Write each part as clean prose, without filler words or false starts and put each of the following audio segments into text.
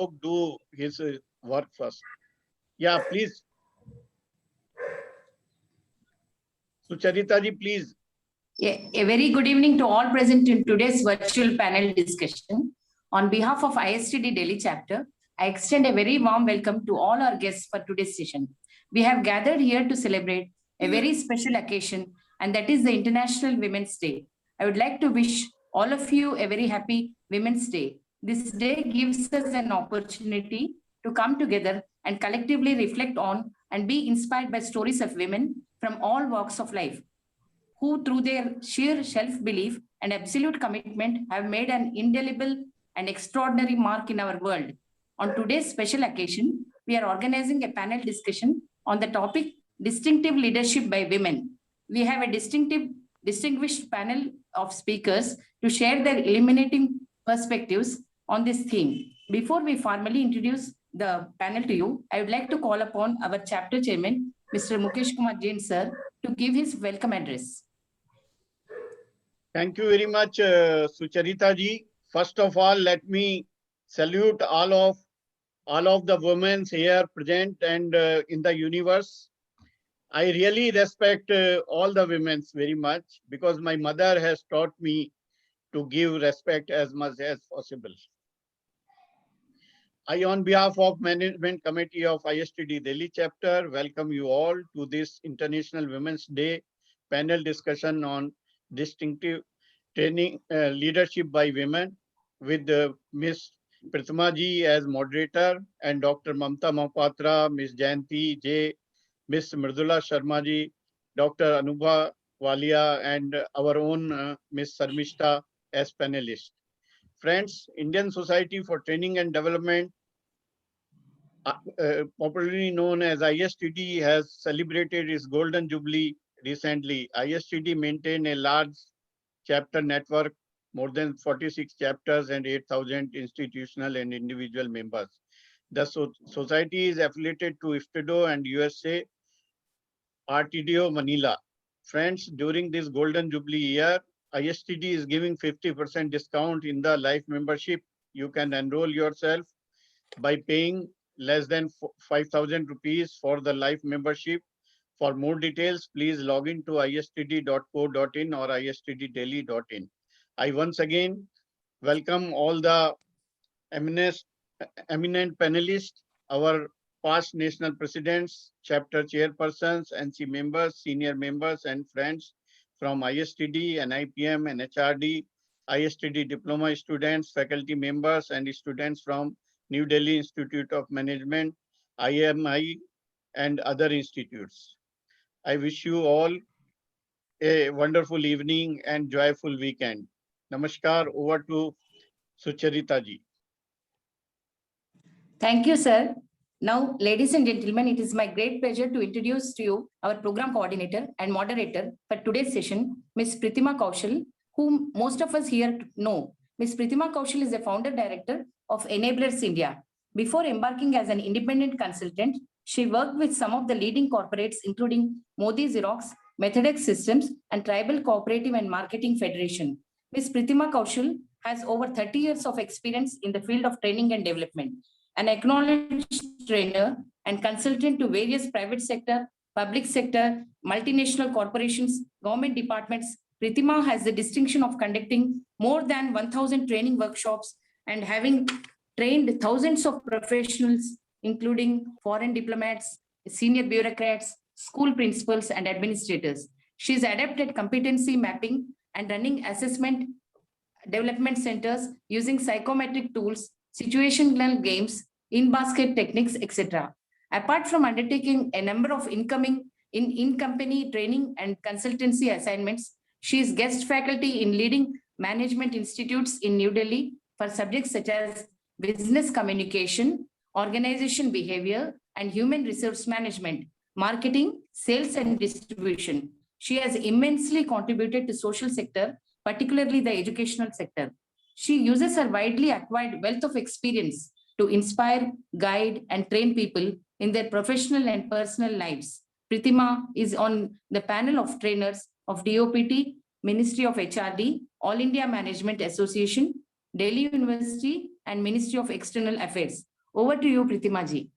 do his work first. Yeah, please. Sucharita ji, please. A very good evening to all present in today's virtual panel discussion. On behalf of ISTD Delhi chapter, I extend a very warm welcome to all our guests for today's session. We have gathered here to celebrate a very special occasion, and that is the International Women's Day. I would like to wish all of you a very happy Women's Day. This day gives us an opportunity to come together and collectively reflect on and be inspired by stories of women from all walks of life, who through their sheer self-belief and absolute commitment have made an indelible and extraordinary mark in our world. On today's special occasion, we are organizing a panel discussion on the topic Distinctive Leadership by Women. We have a distinguished panel of speakers to share their illuminating perspectives on this theme. Before we formally introduce the panel to you, I would like to call upon our chapter chairman, Mr. Mukesh Kumar Jain sir, to give his welcome address. Thank you very much, Sucharita ji. First of all, let me salute all of the women here present and in the universe. I really respect all the women very much because my mother has taught me to give respect as much as possible. I, on behalf of Management Committee of ISTD Delhi chapter, welcome you all to this International Women's Day panel discussion on distinctive training leadership by women with Ms. Pritima ji as moderator and Dr. Mumta Mahapatra, Ms. Jayanti J, Ms. Mridula Sharma ji, Dr. Anubhav Valya, and our own Ms. Sarmishta as panelists. Friends, Indian Society for Training and Development, popularly known as ISTD, has celebrated its Golden Jubilee recently. ISTD maintained a large chapter network, more than 46 chapters and 8,000 institutional and individual members. The society is affiliated to IFTDO and USA RTDO Manila. Friends, during this Golden Jubilee year, ISTD is giving 50% discount in the life membership. You can enroll yourself by paying less than 5,000 rupees for the life membership. For more details, please log in to istd.co.in or istddelhi.in. I once again welcome all the eminent panelists, our past national presidents, chapter chairpersons, NC members, senior members, and friends from ISTD, NIPM, NHRD, ISTD diploma students, faculty members, and students from New Delhi Institute of Management, IMI, and other institutes. I wish you all a wonderful evening and joyful weekend. Namaskar. Over to Sucharita ji. Thank you, sir. Now, ladies and gentlemen, it is my great pleasure to introduce to you our program coordinator and moderator for today's session, Ms. Pritima Kaushal, whom most of us here know. Ms. Pritima Kaushal is the founder director of Enablers India. Before embarking as an independent consultant, she worked with some of the leading corporates, including Modi Xerox, Methodex Systems, and Tribal Cooperative and Marketing Federation. Ms. Pritima Kaushal has over 30 years of experience in the field of training and development. An acknowledged trainer and consultant to various private sector, public sector, multinational corporations, government departments, Pritima has the distinction of conducting more than 1,000 training workshops and having trained thousands of professionals, including foreign diplomats, senior bureaucrats, school principals, and administrators. She is adept at competency mapping and running assessment development centers using psychometric tools, situational games, in-basket techniques, etc. Apart from undertaking a number of in-company training and consultancy assignments, she is guest faculty in leading management institutes in New Delhi for subjects such as business communication, organization behavior, and human resource management, marketing, sales, and distribution. She has immensely contributed to social sector, particularly the educational sector. She uses her widely acquired wealth of experience to inspire, guide, and train people in their professional and personal lives. Pritima is on the panel of trainers of DOPT, Ministry of HRD, All India Management Association, Delhi University, and Ministry of External Affairs. Over to you, Pritima ji.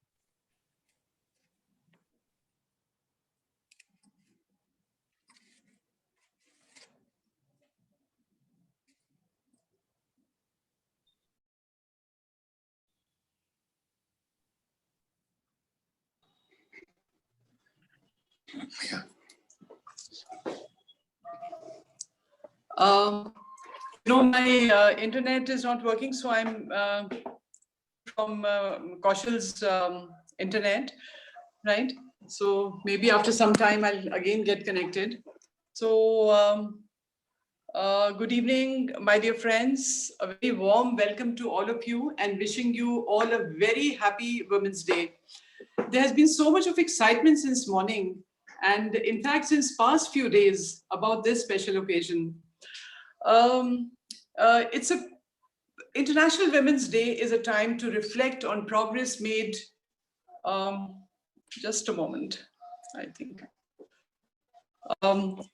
My internet is not working, so I'm from Kaushal's internet, right? So maybe after some time I'll again get connected. So good evening, my dear friends. A very warm welcome to all of you and wishing you all a very happy Women's Day. There has been so much of excitement since morning, and in fact since past few days about this special occasion. It's a International Women's Day is a time to reflect on progress made. Just a moment, I think.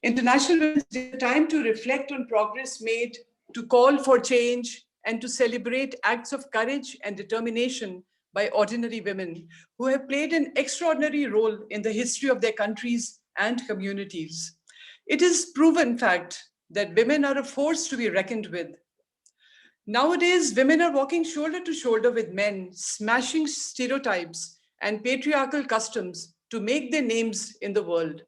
International Women's Day is a time to reflect on progress made, to call for change, and to celebrate acts of courage and determination by ordinary women who have played an extraordinary role in the history of their countries and communities. It is proven fact that women are a force to be reckoned with. Nowadays, women are walking shoulder to shoulder with men, smashing stereotypes and patriarchal customs to make their names in the world.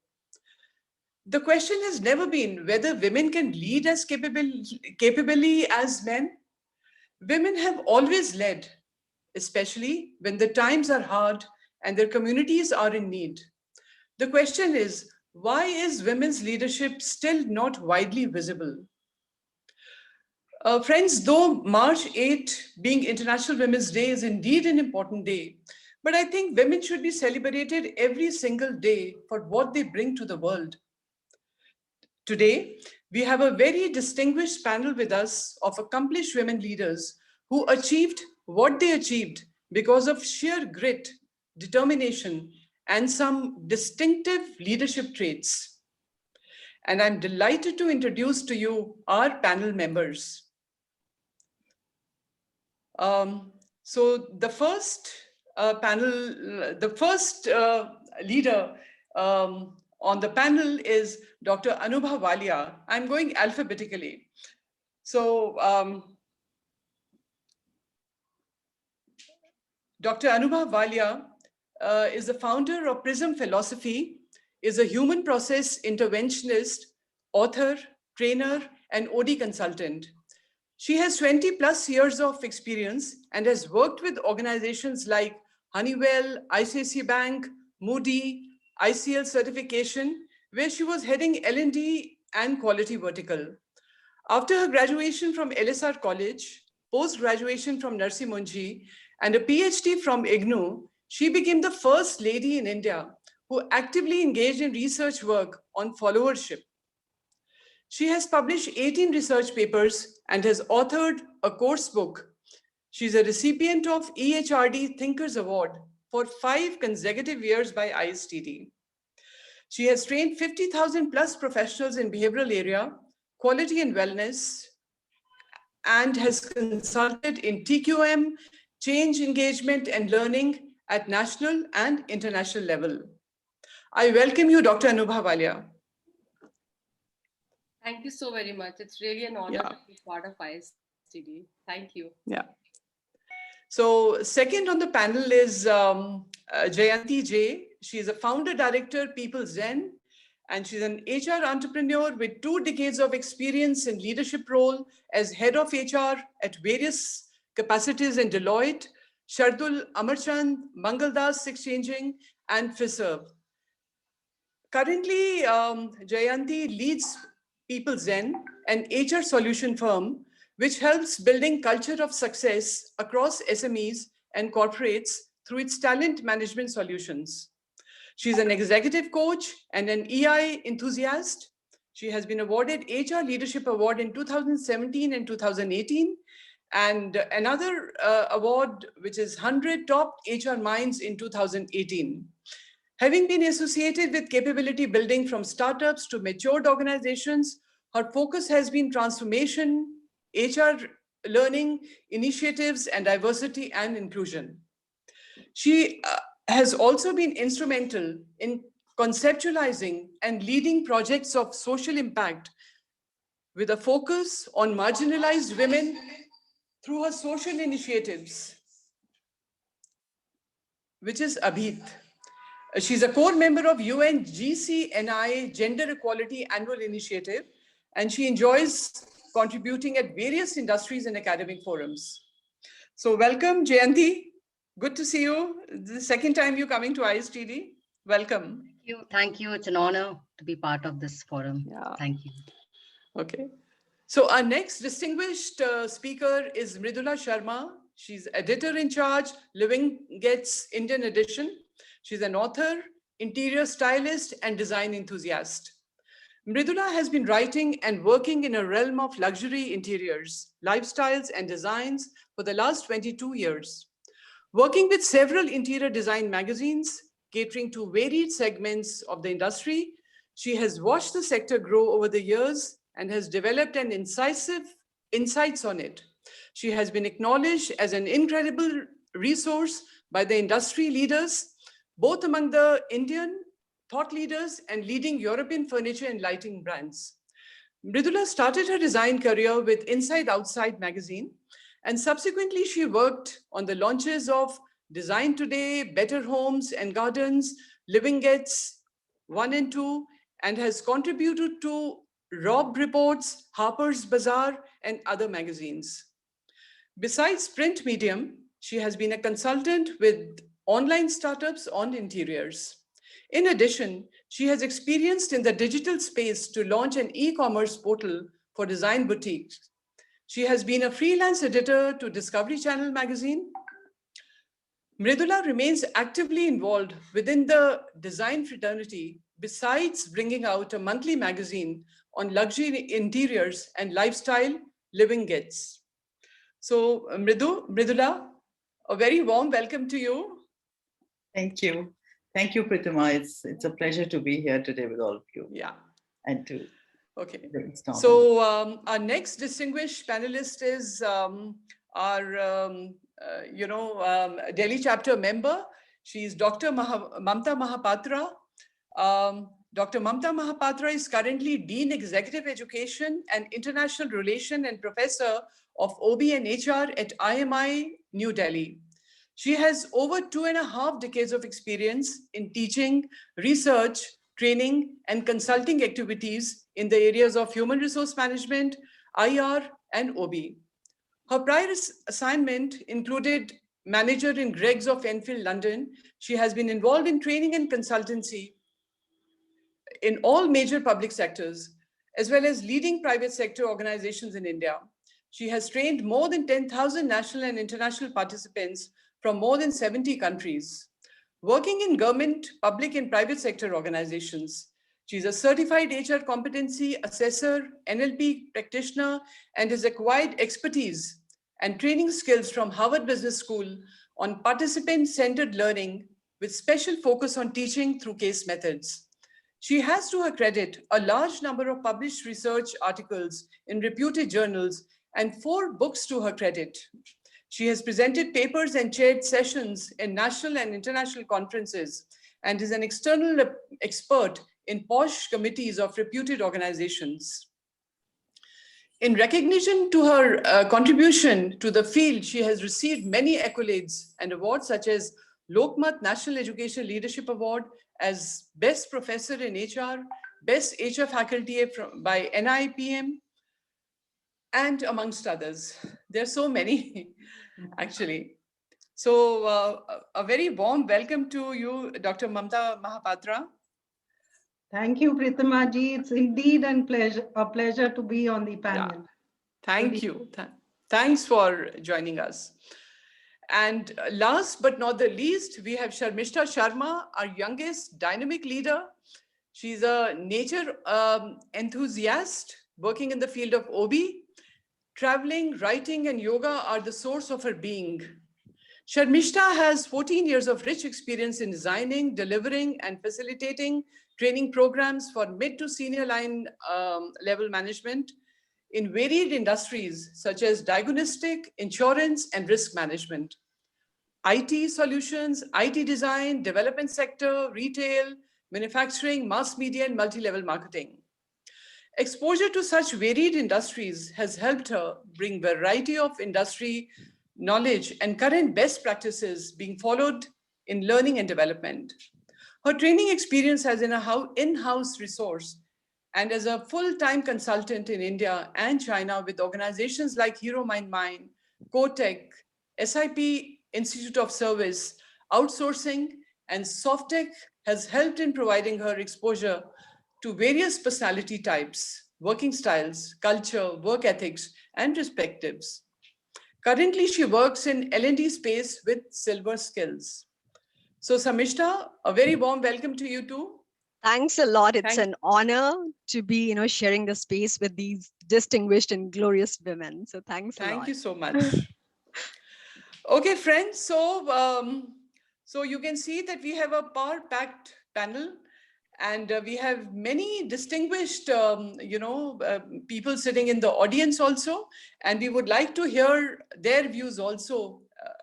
The question has never been whether women can lead as capably as men. Women have always led, especially when the times are hard and their communities are in need. The question is, why is women's leadership still not widely visible? Friends, though March 8 being International Women's Day is indeed an important day, but I think women should be celebrated every single day for what they bring to the world. Today, we have a very distinguished panel with us of accomplished women leaders who achieved what they achieved because of sheer grit, determination, and some distinctive leadership traits. And I'm delighted to introduce to you our panel members. So the first leader on the panel is Dr. Anubhav Valya. I'm going alphabetically. So Dr. Anubhav Valya is the founder of Prism Philosophy, is a human process interventionist, author, trainer, and OD consultant. She has 20 plus years of experience and has worked with organizations like Honeywell, ICICI Bank, Moody, ICL certification, where she was heading L&D and quality vertical. After her graduation from LSR College, post-graduation from Narsi Munji, and a PhD from IGNOU, she became the first lady in India who actively engaged in research work on followership. She has published 18 research papers and has authored a course book. She's a recipient of EHRD Thinkers Award for 5 consecutive years by ISTD. She has trained 50,000 plus professionals in behavioral area, quality and wellness, and has consulted in TQM, change engagement and learning at national and international level. I welcome you, Dr. Anubhav Valya. Thank you so very much. It's really an honor to be part of ISTD. Thank you. Yeah. So second on the panel is Jayanti J. She is a founder director, People Zen, and she's an HR entrepreneur with 2 decades of experience in leadership role as head of HR at various capacities in Deloitte, Shardul Amarchand, Mangaldas Exchanging, and Fiserv. Currently, Jayanti leads People Zen, an HR solution firm, which helps building culture of success across SMEs and corporates through its talent management solutions. She's an executive coach and an EI enthusiast. She has been awarded HR Leadership Award in 2017 and 2018, and another award, which is 100 Top HR Minds in 2018. Having been associated with capability building from startups to matured organizations, her focus has been transformation, HR learning, initiatives, and diversity and inclusion. She has also been instrumental in conceptualizing and leading projects of social impact with a focus on marginalized women through her social initiatives, which is Abhit. She's a core member of UNGCNI Gender Equality Annual Initiative, and she enjoys contributing at various industries and academic forums. So welcome, Jayanti. Good to see you. This is the second time you're coming to ISTD. Welcome. Thank you. Thank you. It's an honor to be part of this forum. Yeah. Thank you. Okay. So our next distinguished speaker is Mridula Sharma. She's editor in charge, Living Gets Indian Edition. She's an author, interior stylist, and design enthusiast. Mridula has been writing and working in a realm of luxury interiors, lifestyles, and designs for the last 22 years. Working with several interior design magazines, catering to varied segments of the industry, she has watched the sector grow over the years and has developed an incisive insights on it. She has been acknowledged as an incredible resource by the industry leaders, both among the Indian thought leaders and leading European furniture and lighting brands. Mridula started her design career with Inside Outside magazine, and subsequently she worked on the launches of Design Today, Better Homes and Gardens, Living Gets 1 and 2, and has contributed to Robb Reports, Harper's Bazaar, and other magazines. Besides print medium, she has been a consultant with online startups on interiors. In addition, she has experienced in the digital space to launch an e-commerce portal for design boutiques. She has been a freelance editor to Discovery Channel magazine. Mridula remains actively involved within the design fraternity, besides bringing out a monthly magazine on luxury interiors and lifestyle, Living Gets. So Mridula, a very warm welcome to you. Thank you. Thank you, Pritima. It's a pleasure to be here today with all of you. Yeah. And to okay. brainstorm. So our next distinguished panelist is our Delhi chapter member. She's Dr. Mumta Mahapatra. Dr. Mumta Mahapatra is currently Dean Executive Education and International Relation and Professor of OB and HR at IMI, New Delhi. She has over 2.5 decades of experience in teaching, research, training, and consulting activities in the areas of human resource management, IR, and OB. Her prior assignment included manager in Greggs of Enfield, London. She has been involved in training and consultancy in all major public sectors, as well as leading private sector organizations in India. She has trained more than 10,000 national and international participants from more than 70 countries. Working in government, public, and private sector organizations, she's a certified HR competency assessor, NLP practitioner, and has acquired expertise and training skills from Harvard Business School on participant-centered learning with special focus on teaching through case methods. She has, to her credit, a large number of published research articles in reputed journals and 4 books to her credit. She has presented papers and chaired sessions in national and international conferences and is an external expert in POSH committees of reputed organizations. In recognition to her contribution to the field, she has received many accolades and awards such as Lokmat National Education Leadership Award as Best Professor in HR, Best HR Faculty by NIPM, and amongst others. There are so many, actually. So a very warm welcome to you, Dr. Mumta Mahapatra. Thank you, Pritima ji. It's indeed a pleasure to be on the panel. Yeah. Thank you. Thanks for joining us. And last but not the least, we have Sharmishta Sharma, our youngest dynamic leader. She's a nature enthusiast working in the field of OB. Traveling, writing, and yoga are the source of her being. Sharmishta has 14 years of rich experience in designing, delivering, and facilitating training programs for mid to senior line level management in varied industries such as diagnostic, insurance, and risk management. IT solutions, IT design, development sector, retail, manufacturing, mass media, and multi-level marketing. Exposure to such varied industries has helped her bring variety of industry knowledge and current best practices being followed in learning and development. Her training experience as an in-house resource and as a full-time consultant in India and China with organizations like Hero Mind Mine, Cotech, SIP Institute of Service, Outsourcing, and Softech has helped in providing her exposure to various personality types, working styles, culture, work ethics, and perspectives. Currently, she works in L&D space with silver skills. So Samishta, a very warm welcome to you too. Thanks a lot. It's an honor to be, sharing the space with these distinguished and glorious women. So thanks a lot. Thank you so much. Okay, friends. So you can see that we have a power-packed panel, and we have many distinguished, people sitting in the audience also, and we would like to hear their views also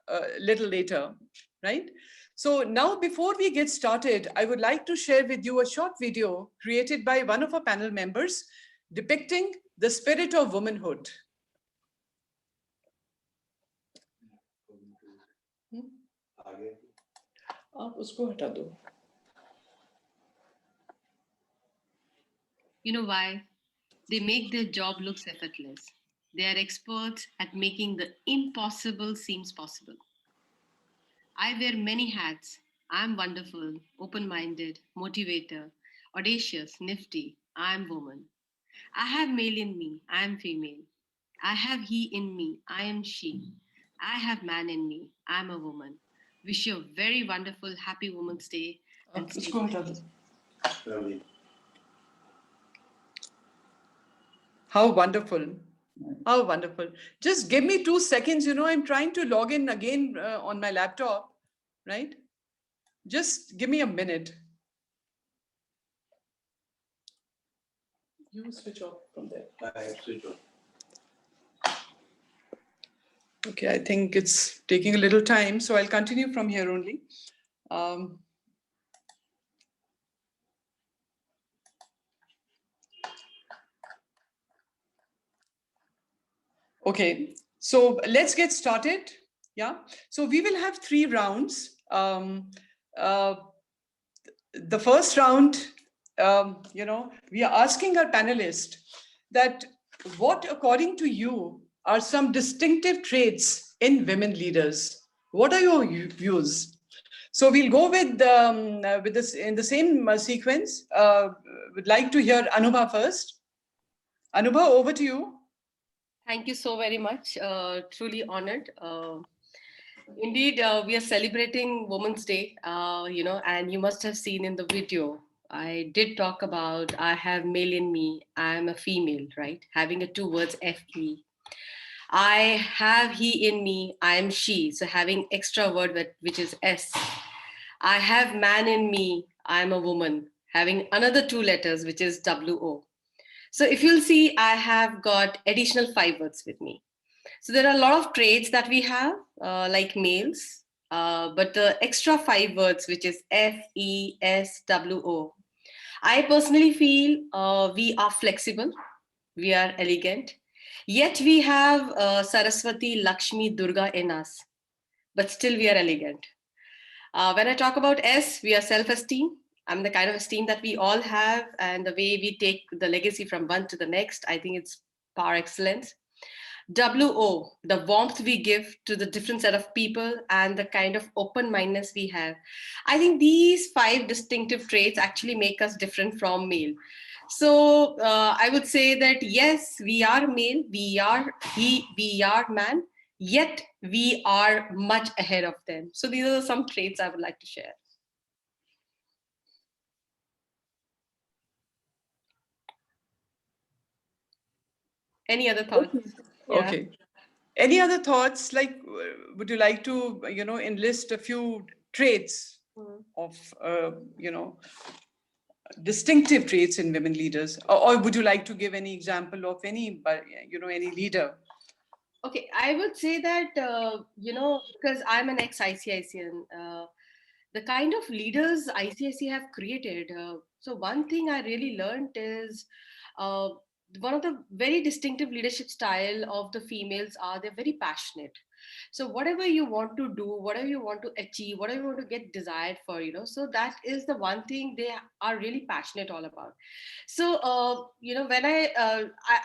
a little later, right? So now, before we get started, I would like to share with you a short video created by one of our panel members depicting the spirit of womanhood. You know why? They make their job look effortless. They are experts at making the impossible seems possible. I wear many hats. I'm wonderful, open-minded, motivator, audacious, nifty. I'm woman. I have male in me. I am female. I have he in me. I am she. I have man in me. I'm a woman. Wish you a very wonderful, happy Women's Day. And stay safe. How wonderful. How wonderful. Just give me 2 seconds. I'm trying to log in again on my laptop, right? Just give me a minute. You switch off from there. I switch off. Okay, I think it's taking a little time, so I'll continue from here only. Okay, so let's get started. Yeah, so we will have 3 rounds. The first round, we are asking our panelists that what, according to you, are some distinctive traits in women leaders? What are your views? So we'll go with this in the same sequence. Would like to hear Anubhav first. Anubhav, over to you. Thank you so very much. Truly honored. Indeed, we are celebrating Women's Day, and you must have seen in the video, I did talk about I have male in me, I'm a female, right? Having a 2 words, FE. I have he in me, I am she. So having extra word, which is S. I have man in me, I am a woman. Having another 2 letters, which is WO. So if you'll see, I have got additional 5 words with me. So there are a lot of traits that we have, like males, but the extra 5 words, which is FESWO, I personally feel we are flexible, we are elegant, yet we have Saraswati, Lakshmi, Durga in us, but still we are elegant. When I talk about S, we are self-esteem. I'm the kind of esteem that we all have, and the way we take the legacy from one to the next, I think it's par excellence. WO, the warmth we give to the different set of people and the kind of open-mindedness we have. I think these 5 distinctive traits actually make us different from male. So I would say that yes, we are male, we are he, we are man, yet we are much ahead of them. So these are some traits I would like to share. Any other thoughts? Okay. Yeah. Any other thoughts? Like, would you like to, enlist a few traits of, distinctive traits in women leaders? Or would you like to give any example of any, any leader? Okay, I would say that, because I'm an ex-ICICian, the kind of leaders ICIC have created. So one thing I really learned is uh, one of the very distinctive leadership style of the females are they're very passionate. So whatever you want to do, whatever you want to achieve, whatever you want to get desired for, so that is the one thing they are really passionate all about. So, when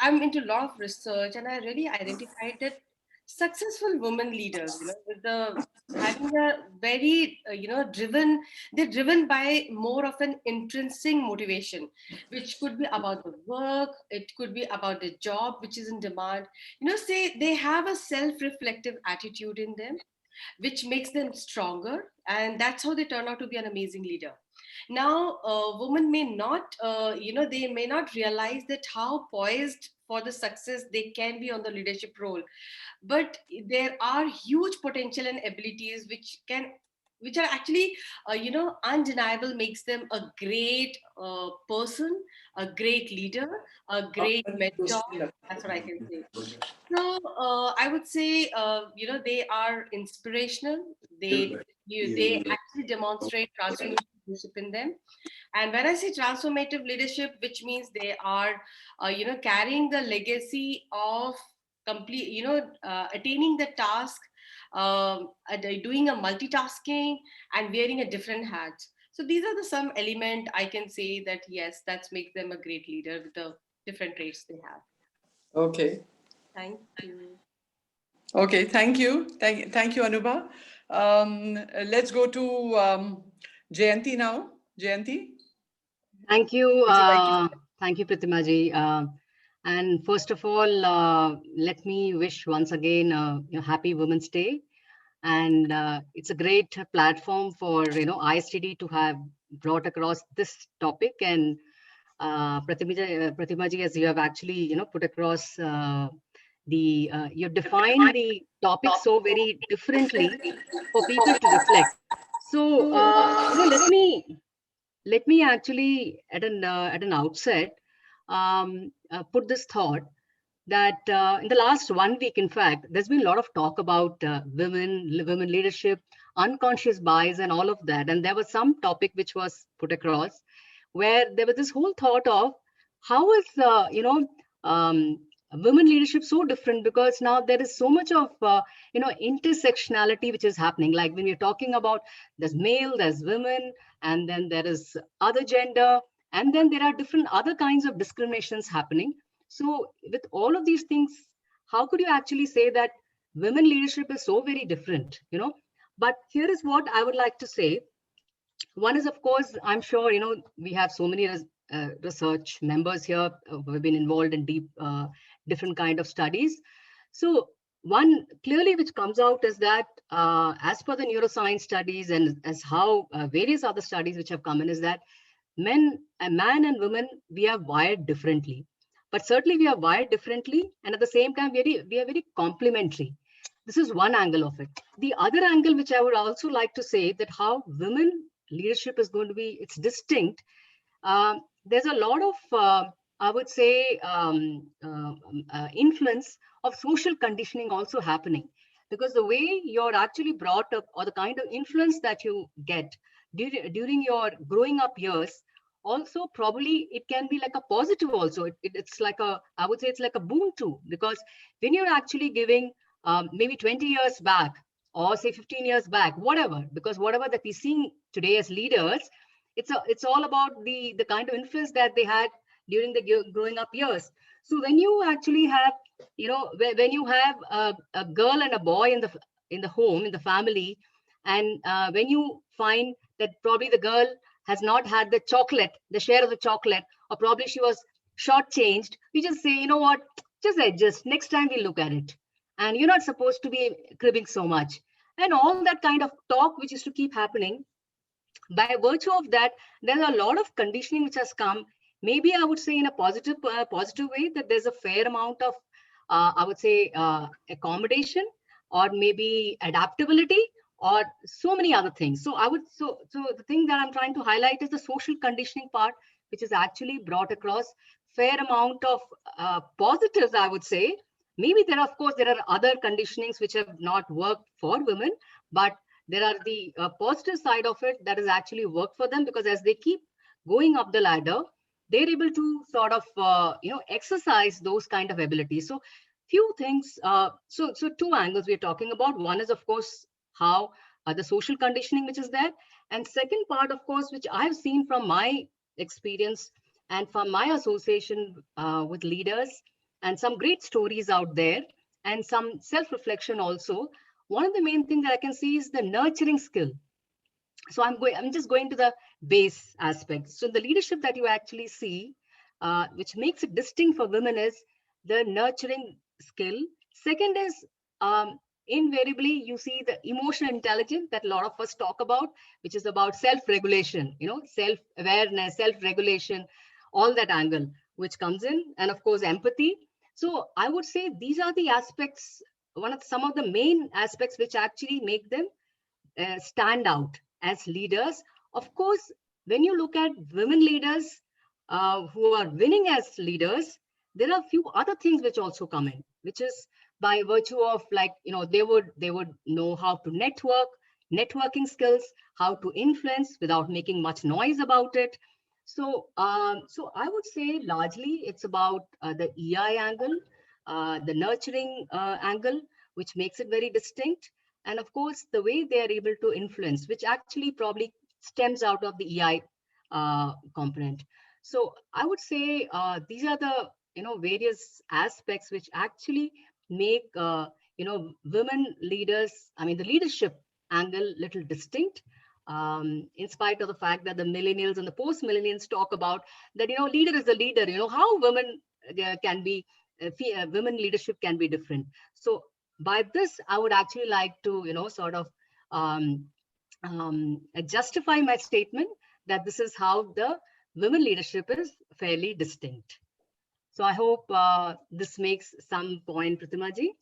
I'm into a lot of research, and I really identified that successful women leaders, with the having a very, they're driven by more of an intrinsic motivation, which could be about the work, it could be about the job, which is in demand. Say they have a self-reflective attitude in them, which makes them stronger, and that's how they turn out to be an amazing leader. Now, women may not, they may not realize that how poised for the success they can be on the leadership role, but there are huge potential and abilities which are actually, undeniable, makes them a great person, a great leader, a great mentor. That's what I can say. So I would say, they are inspirational. They actually demonstrate transformative leadership in them. And when I say transformative leadership, which means they are, carrying the legacy of complete, attaining the task, doing a multitasking and wearing a different hat. So these are the some element I can say that yes, that makes them a great leader with the different traits they have. Okay. Thank you. Okay, thank you. Thank you, Anubha. Let's go to Jayanti now. Jayanti, Thank you. would you like to? Thank you, Pritima ji. And first of all, let me wish once again happy Women's Day. And it's a great platform for ISTD to have brought across this topic. And Pratima ji, as you have actually put across you defined the topic so very differently for people to reflect. So let me actually at an outset put this thought that in the last 1 week, in fact, there's been a lot of talk about women leadership, unconscious bias, and all of that. And there was some topic which was put across where there was this whole thought of how is um, women leadership so different, because now there is so much of intersectionality which is happening. Like when you're talking about there's male, there's women, and then there is other gender, and then there are different other kinds of discriminations happening. So with all of these things, how could you actually say that women leadership is so very different, But here is what I would like to say. One is, of course, I'm sure, we have so many research members here who have been involved in deep, different kind of studies. So one clearly which comes out is that as per the neuroscience studies and as how various other studies which have come in, is that man and women, we are wired differently. But certainly we are wired differently, and at the same time, we are very complementary. This is one angle of it. The other angle, which I would also like to say, that how women leadership is going to be, it's distinct. There's a lot of, I would say, influence of social conditioning also happening, because the way you're actually brought up, or the kind of influence that you get during your growing up years, also probably it can be like a positive also. It's like a, I would say it's like a boon too, because when you're actually giving maybe 20 years back, or say 15 years back, whatever, because whatever that we're seeing today as leaders, it's all about the kind of influence that they had during the growing up years. So when you actually have, when you have a girl and a boy in the home, in the family, and when you find that probably the girl has not had the chocolate, the share of the chocolate, or probably she was shortchanged, we just say, you know what, just adjust. Next time we look at it. And you're not supposed to be cribbing so much. And all that kind of talk, which is to keep happening. By virtue of that, there's a lot of conditioning which has come. Maybe I would say in a positive way, that there's a fair amount of, I would say, accommodation, or maybe adaptability, or so many other things. So so the thing that I'm trying to highlight is the social conditioning part, which is actually brought across fair amount of positives, I would say, Maybe there, of course, there are other conditionings which have not worked for women, but there are the positive side of it that has actually worked for them, because as they keep going up the ladder, they're able to sort of, exercise those kind of abilities. So few things, so two angles we're talking about. One is, of course, how the social conditioning which is there. And second part, of course, which I've seen from my experience and from my association with leaders, and some great stories out there, and some self-reflection also. One of the main things that I can see is the nurturing skill. So I'm just going to the base aspect. So the leadership that you actually see, which makes it distinct for women, is the nurturing skill. Second is, invariably you see the emotional intelligence that a lot of us talk about, which is about self-regulation, self-awareness, self-regulation, all that angle which comes in, and of course empathy. So I would say these are the aspects, some of the main aspects which actually make them stand out as leaders. Of course, when you look at women leaders who are winning as leaders, there are a few other things which also come in, which is by virtue of, like, they would know how to networking skills, how to influence without making much noise about it. So I would say largely it's about the EI angle, the nurturing angle, which makes it very distinct. And of course, the way they are able to influence, which actually probably stems out of the EI component. So I would say these are the various aspects which actually make women leaders, the leadership angle, little distinct. In spite of the fact that the millennials and the post-millennials talk about that, leader is a leader, how women can be, women leadership can be different. So by this, I would actually like to, sort of justify my statement that this is how the women leadership is fairly distinct. So I hope this makes some point, Pritima ji.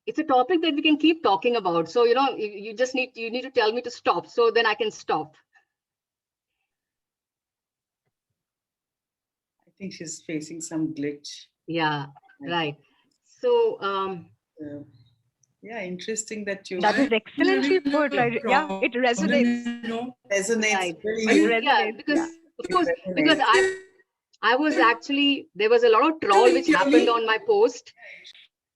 It's a topic that we can keep talking about. So, you need to tell me to stop, so then I can stop. I think she's facing some glitch. Yeah, right. So, yeah, interesting that you. That is excellently put. Yeah, it resonates. Resonates. Right. Really. Yeah, because Yeah. of course, because I was actually, there was a lot of troll which happened on my post.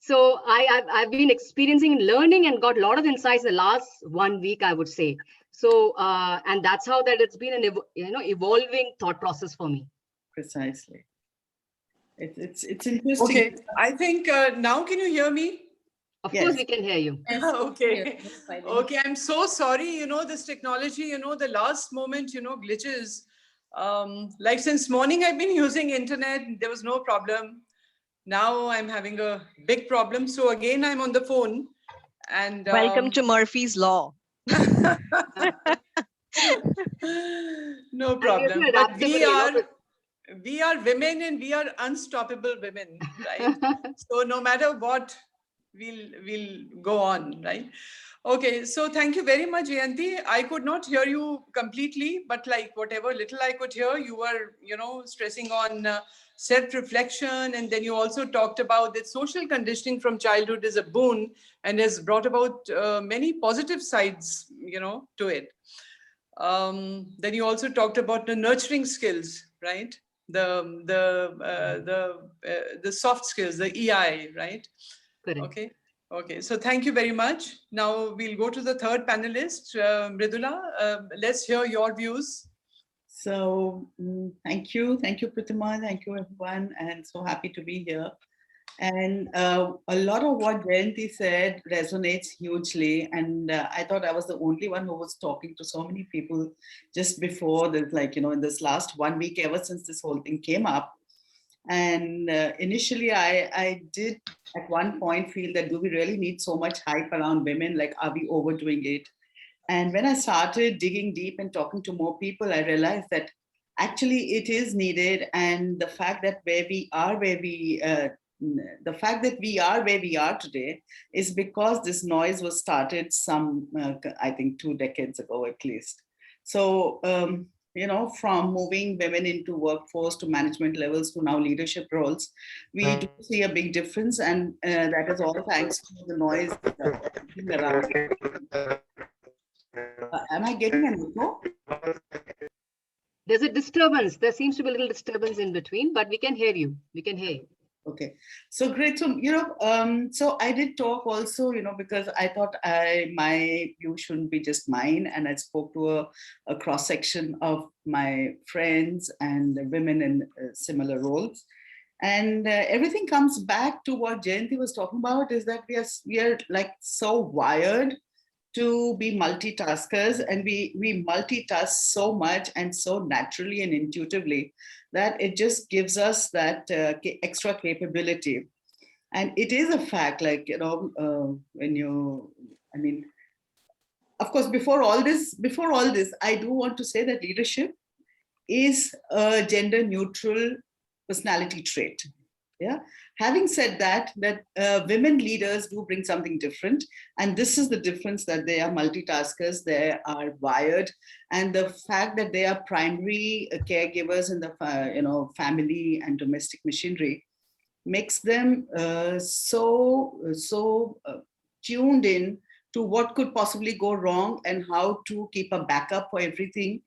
So I've been experiencing learning and got a lot of insights the last 1 week, I would say. So and that's how that it's been an evolving thought process for me. Precisely. It's interesting. Okay, I think now can you hear me? Of course, we can hear you. Okay. Okay, I'm so sorry, this technology, the last moment, glitches. Like since morning, I've been using internet. There was no problem. Now I'm having a big problem. So again, I'm on the phone. And welcome to Murphy's Law. No problem. But we are women, and we are unstoppable women, right? So no matter what, we'll go on, right? Okay, so thank you very much, Jayanti. I could not hear you completely, but like whatever little I could hear, you were, stressing on self-reflection, and then you also talked about that social conditioning from childhood is a boon and has brought about many positive sides, to it. Then you also talked about the nurturing skills, right? The soft skills, the EI, right? Correct. Okay. So thank you very much. Now we'll go to the third panelist, Mridula. Let's hear your views. So thank you, Pritima, thank you everyone, and so happy to be here. And a lot of what Jayanti said resonates hugely. And I thought I was the only one who was talking to so many people just before this, in this last 1 week, ever since this whole thing came up. And initially, I did at one point feel that do we really need so much hype around women? Like, are we overdoing it? And when I started digging deep and talking to more people, I realized that actually it is needed. And the fact that we are where we are today is because this noise was started I think 2 decades ago at least. So, you know, from moving women into workforce to management levels to now leadership roles, we do see a big difference, and that is all thanks to the noise around. Am I getting an echo? There's a disturbance. There seems to be a little disturbance in between, but we can hear you. We can hear you. Okay, so great. So, you know, so I did talk also, you know, because I thought my view shouldn't be just mine. And I spoke to a cross section of my friends and women in similar roles. And everything comes back to what Jayanti was talking about, is that we are like so wired to be multitaskers, and we multitask so much and so naturally and intuitively that it just gives us that extra capability. And it is a fact, like, you know, when you, I mean, of course, before all this, I do want to say that leadership is a gender neutral personality trait. Yeah. Having said that, women leaders do bring something different, and this is the difference, that they are multitaskers, they are wired, and the fact that they are primary caregivers in the you know, family and domestic machinery makes them so tuned in to what could possibly go wrong and how to keep a backup for everything.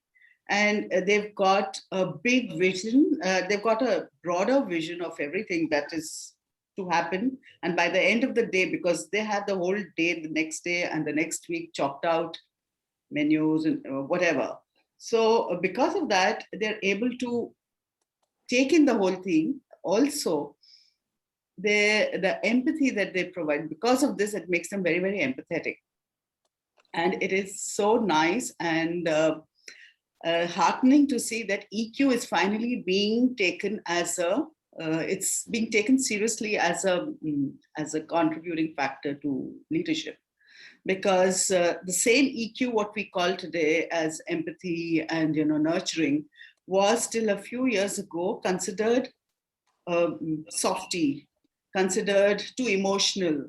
And they've got a big vision. They've got a broader vision of everything that is to happen. And by the end of the day, because they have the whole day, the next day and the next week chopped out, menus and whatever. So because of that, they're able to take in the whole thing. Also, the empathy that they provide, because of this, it makes them very, very empathetic. And it is so nice and heartening to see that EQ is finally being taken as it's being taken seriously as a contributing factor to leadership. Because the same EQ, what we call today as empathy and, you know, nurturing, was still a few years ago considered softy, considered too emotional.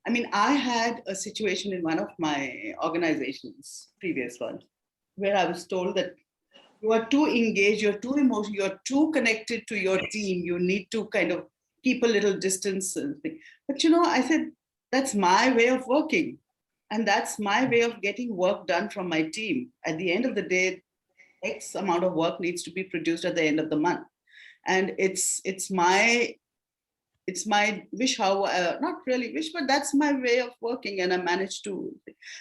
I mean, I had a situation in one of my organizations, previous one, where I was told that you are too engaged, you're too emotional, you're too connected to your team, you need to kind of keep a little distance. But, you know, I said, that's my way of working. And that's my way of getting work done from my team. At the end of the day, X amount of work needs to be produced at the end of the month. And it's my wish, how not really wish, but that's my way of working, and I managed to.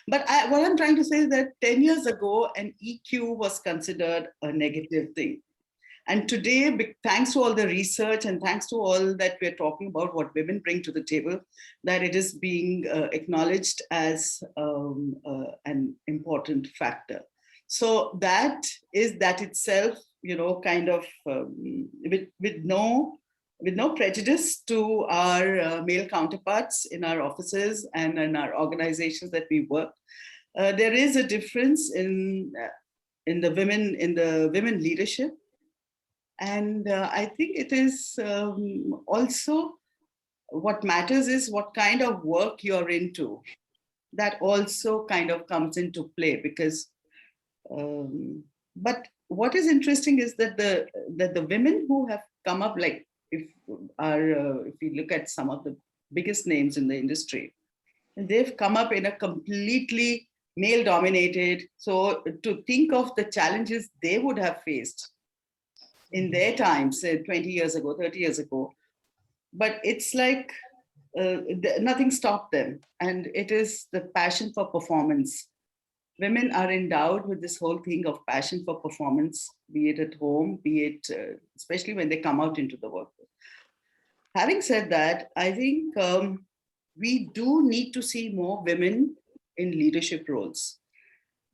But what I'm trying to say is that 10 years ago, an EQ was considered a negative thing. And today, thanks to all the research and thanks to all that we're talking about, what women bring to the table, that it is being acknowledged as an important factor. So that itself, you know, kind of with no prejudice to our male counterparts in our offices and in our organizations that we work, there is a difference in the women leadership. And I think it is also, what matters is what kind of work you're into. That also kind of comes into play, because but what is interesting is that the women who have come up, like if we look at some of the biggest names in the industry, they've come up in a completely male dominated. So to think of the challenges they would have faced in their times, say 20 years ago, 30 years ago, but it's like nothing stopped them. And it is the passion for performance. Women are endowed with this whole thing of passion for performance, be it at home, be it especially when they come out into the workforce. Having said that, I think we do need to see more women in leadership roles.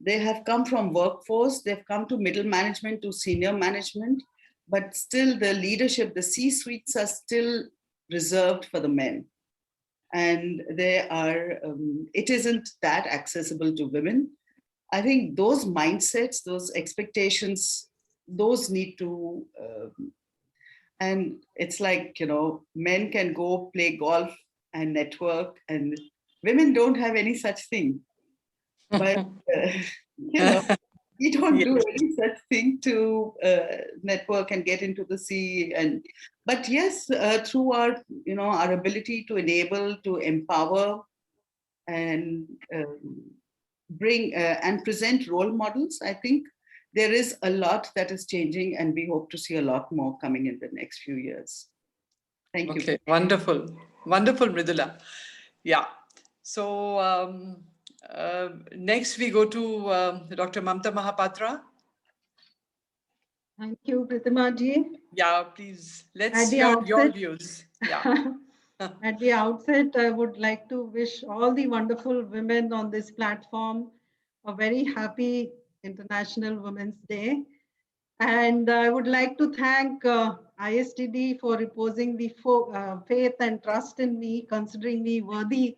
They have come from workforce, they've come to middle management, to senior management, but still the leadership, the C-suites are still reserved for the men. And they are, it isn't that accessible to women. I think those mindsets, those expectations, those need to, and it's like, you know, men can go play golf and network, and women don't have any such thing. But, you know, We don't Yes. do any such thing to network and get into the sea. But yes, through our ability to enable, to empower, and bring and present role models, I think there is a lot that is changing, and we hope to see a lot more coming in the next few years. Thank you. Okay, wonderful. Wonderful, Mridula. Yeah. So next we go to Dr. Mumta Mahapatra. Thank you, Pritima ji. Yeah, please, let's At the hear your outset- views. Yeah. At the outset, I would like to wish all the wonderful women on this platform a very happy International Women's Day. And I would like to thank ISTD for reposing the faith and trust in me, considering me worthy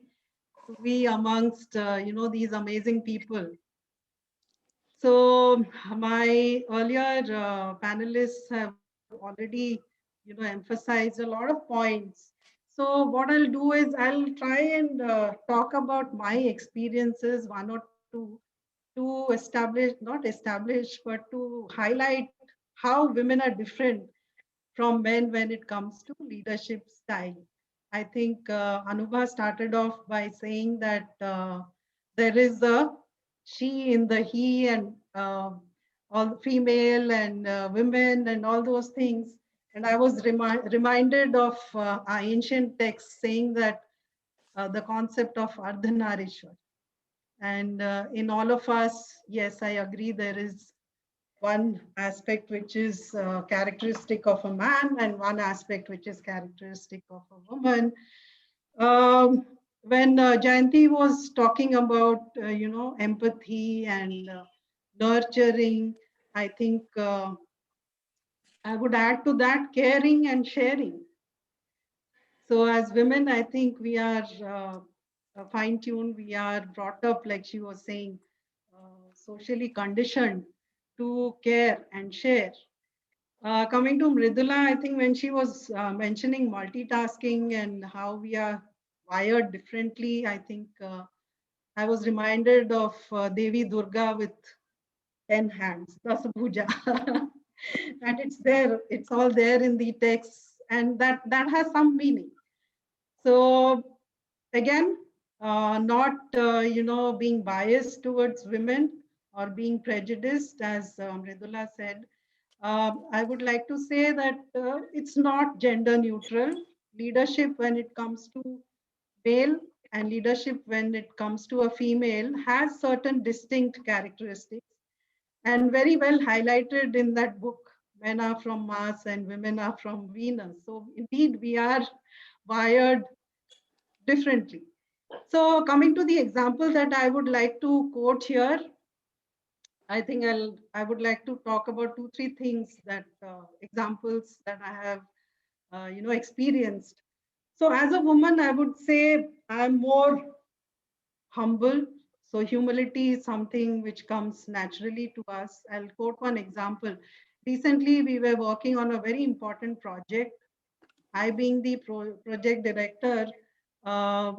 to be amongst these amazing people. So my earlier panelists have already emphasized a lot of points. So what I'll do is I'll try and talk about my experiences, one or two, to establish, not establish, but to highlight how women are different from men when it comes to leadership style. I think Anubhav started off by saying that there is a she in the he and all female and women and all those things. And I was reminded of our ancient texts saying that the concept of Ardhanarishwar. And in all of us, yes, I agree, there is one aspect which is characteristic of a man and one aspect which is characteristic of a woman. When Jayanti was talking about, empathy and nurturing, I think I would add to that caring and sharing. So as women, I think we are fine-tuned, we are brought up, like she was saying, socially conditioned to care and share. Coming to Mridula, I think when she was mentioning multitasking and how we are wired differently, I think I was reminded of Devi Durga with 10 hands, Dasabhuja. And it's there, it's all there in the text, and that has some meaning. So again, not being biased towards women or being prejudiced, as Mridula said. I would like to say that it's not gender neutral. Leadership when it comes to male and leadership when it comes to a female has certain distinct characteristics and very well highlighted in that book, Men Are From Mars and Women Are From Venus. So indeed, we are wired differently. So coming to the example that I would like to quote here, I think I would like to talk about 2-3 things that examples that I have experienced. So as a woman, I would say I'm more humble. So humility is something which comes naturally to us. I'll quote one example. Recently, we were working on a very important project. I, being the project director, uh,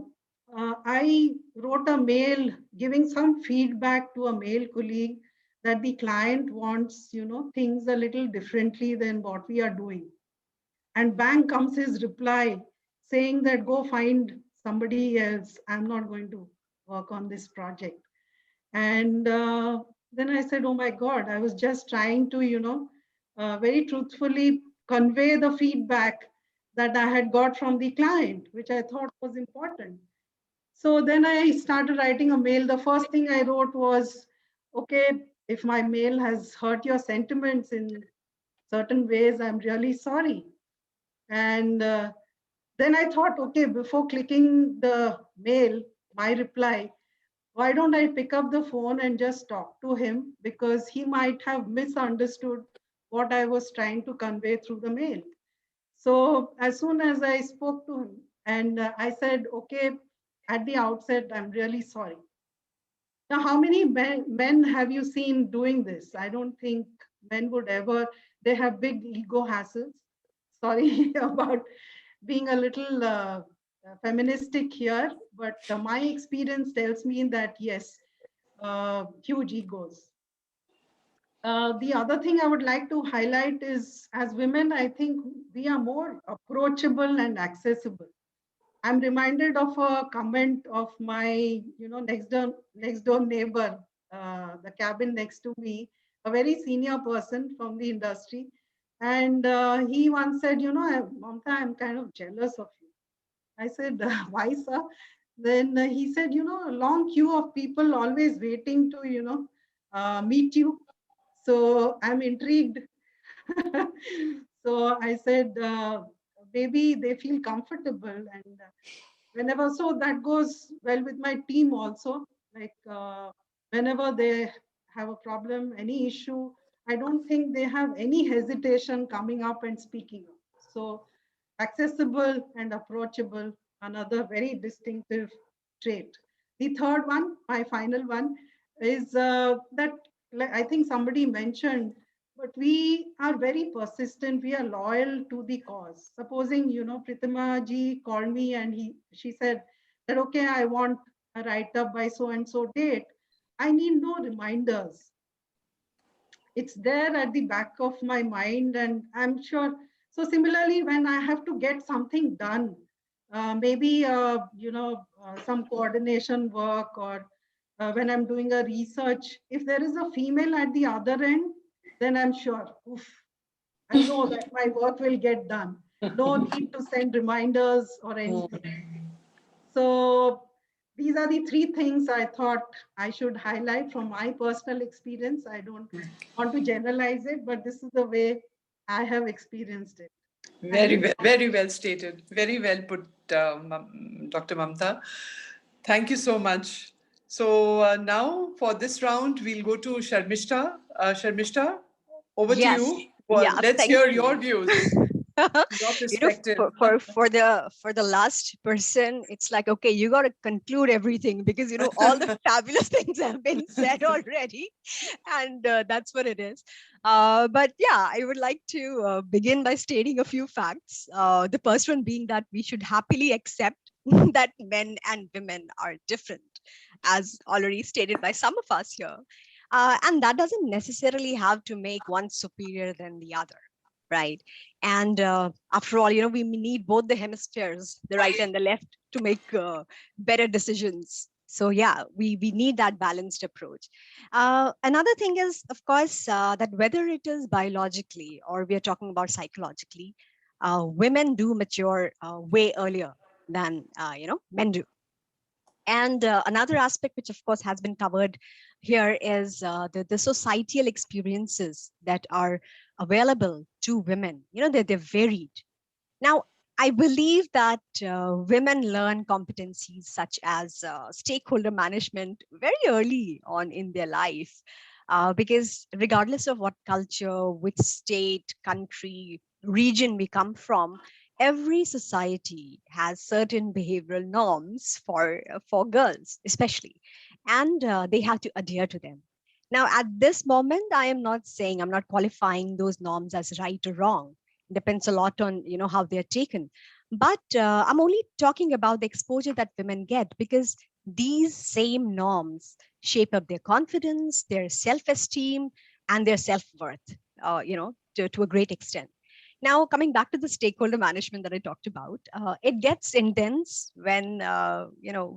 I wrote a mail giving some feedback to a male colleague that the client wants, things a little differently than what we are doing. And bang comes his reply saying that go find somebody else. I'm not going to work on this project. And then I said, oh my God, I was just trying to, very truthfully convey the feedback that I had got from the client, which I thought was important. So then I started writing a mail. The first thing I wrote was, okay, if my mail has hurt your sentiments in certain ways, I'm really sorry. And then I thought, okay, before clicking the mail, my reply, why don't I pick up the phone and just talk to him, because he might have misunderstood what I was trying to convey through the mail. So as soon as I spoke to him and I said, okay, at the outset, I'm really sorry. Now, how many men have you seen doing this? I don't think men would ever, they have big ego hassles. Sorry about being a little feministic here, but my experience tells me that yes, huge egos. The other thing I would like to highlight is, as women, I think we are more approachable and accessible. I'm reminded of a comment of my, next door neighbor, the cabin next to me, a very senior person from the industry. And he once said, Mamta, I'm kind of jealous of you. I said, why, sir? Then he said, a long queue of people always waiting to, meet you. So I'm intrigued. So I said, maybe they feel comfortable. And whenever, so that goes well with my team also. Like whenever they have a problem, any issue, I don't think they have any hesitation coming up and speaking up. So accessible and approachable, another very distinctive trait. The third one, my final one, is that I think somebody mentioned, but we are very persistent. We are loyal to the cause. Supposing, Pritima ji called me and she said that, okay, I want a write-up by so-and-so date. I need no reminders. It's there at the back of my mind, and I'm sure. So similarly, when I have to get something done, maybe some coordination work, or when I'm doing a research, if there is a female at the other end, then I'm sure, oof, I know that my work will get done. No need to send reminders or anything. So these are the three things I thought I should highlight from my personal experience. I don't want to generalize it, but this is the way I have experienced it. Very well stated. Very well put, Dr. Mamta. Thank you so much. So now for this round, we'll go to Sharmishta. Sharmishta, over to Yes. you. Well, Yeah. let's Thank hear you. your views, your perspective. For the last person, it's like, okay, you got to conclude everything because all the fabulous things have been said already, and that's what it is. But yeah, I would like to begin by stating a few facts. The first one being that we should happily accept that men and women are different, as already stated by some of us here. And that doesn't necessarily have to make one superior than the other, right? And after all, we need both the hemispheres, the right and the left, to make better decisions. So yeah, we need that balanced approach. Another thing is, of course, that whether it is biologically or we are talking about psychologically, women do mature way earlier than men do. And another aspect, which of course has been covered here, is the societal experiences that are available to women. They're varied. Now, I believe that women learn competencies such as stakeholder management very early on in their life, because regardless of what culture, which state, country, region we come from, every society has certain behavioral norms for girls, especially, and they have to adhere to them. Now, at this moment, I'm not qualifying those norms as right or wrong. Depends a lot on how they're taken, but I'm only talking about the exposure that women get, because these same norms shape up their confidence, their self-esteem, and their self-worth, to a great extent. Now, coming back to the stakeholder management that I talked about, it gets intense when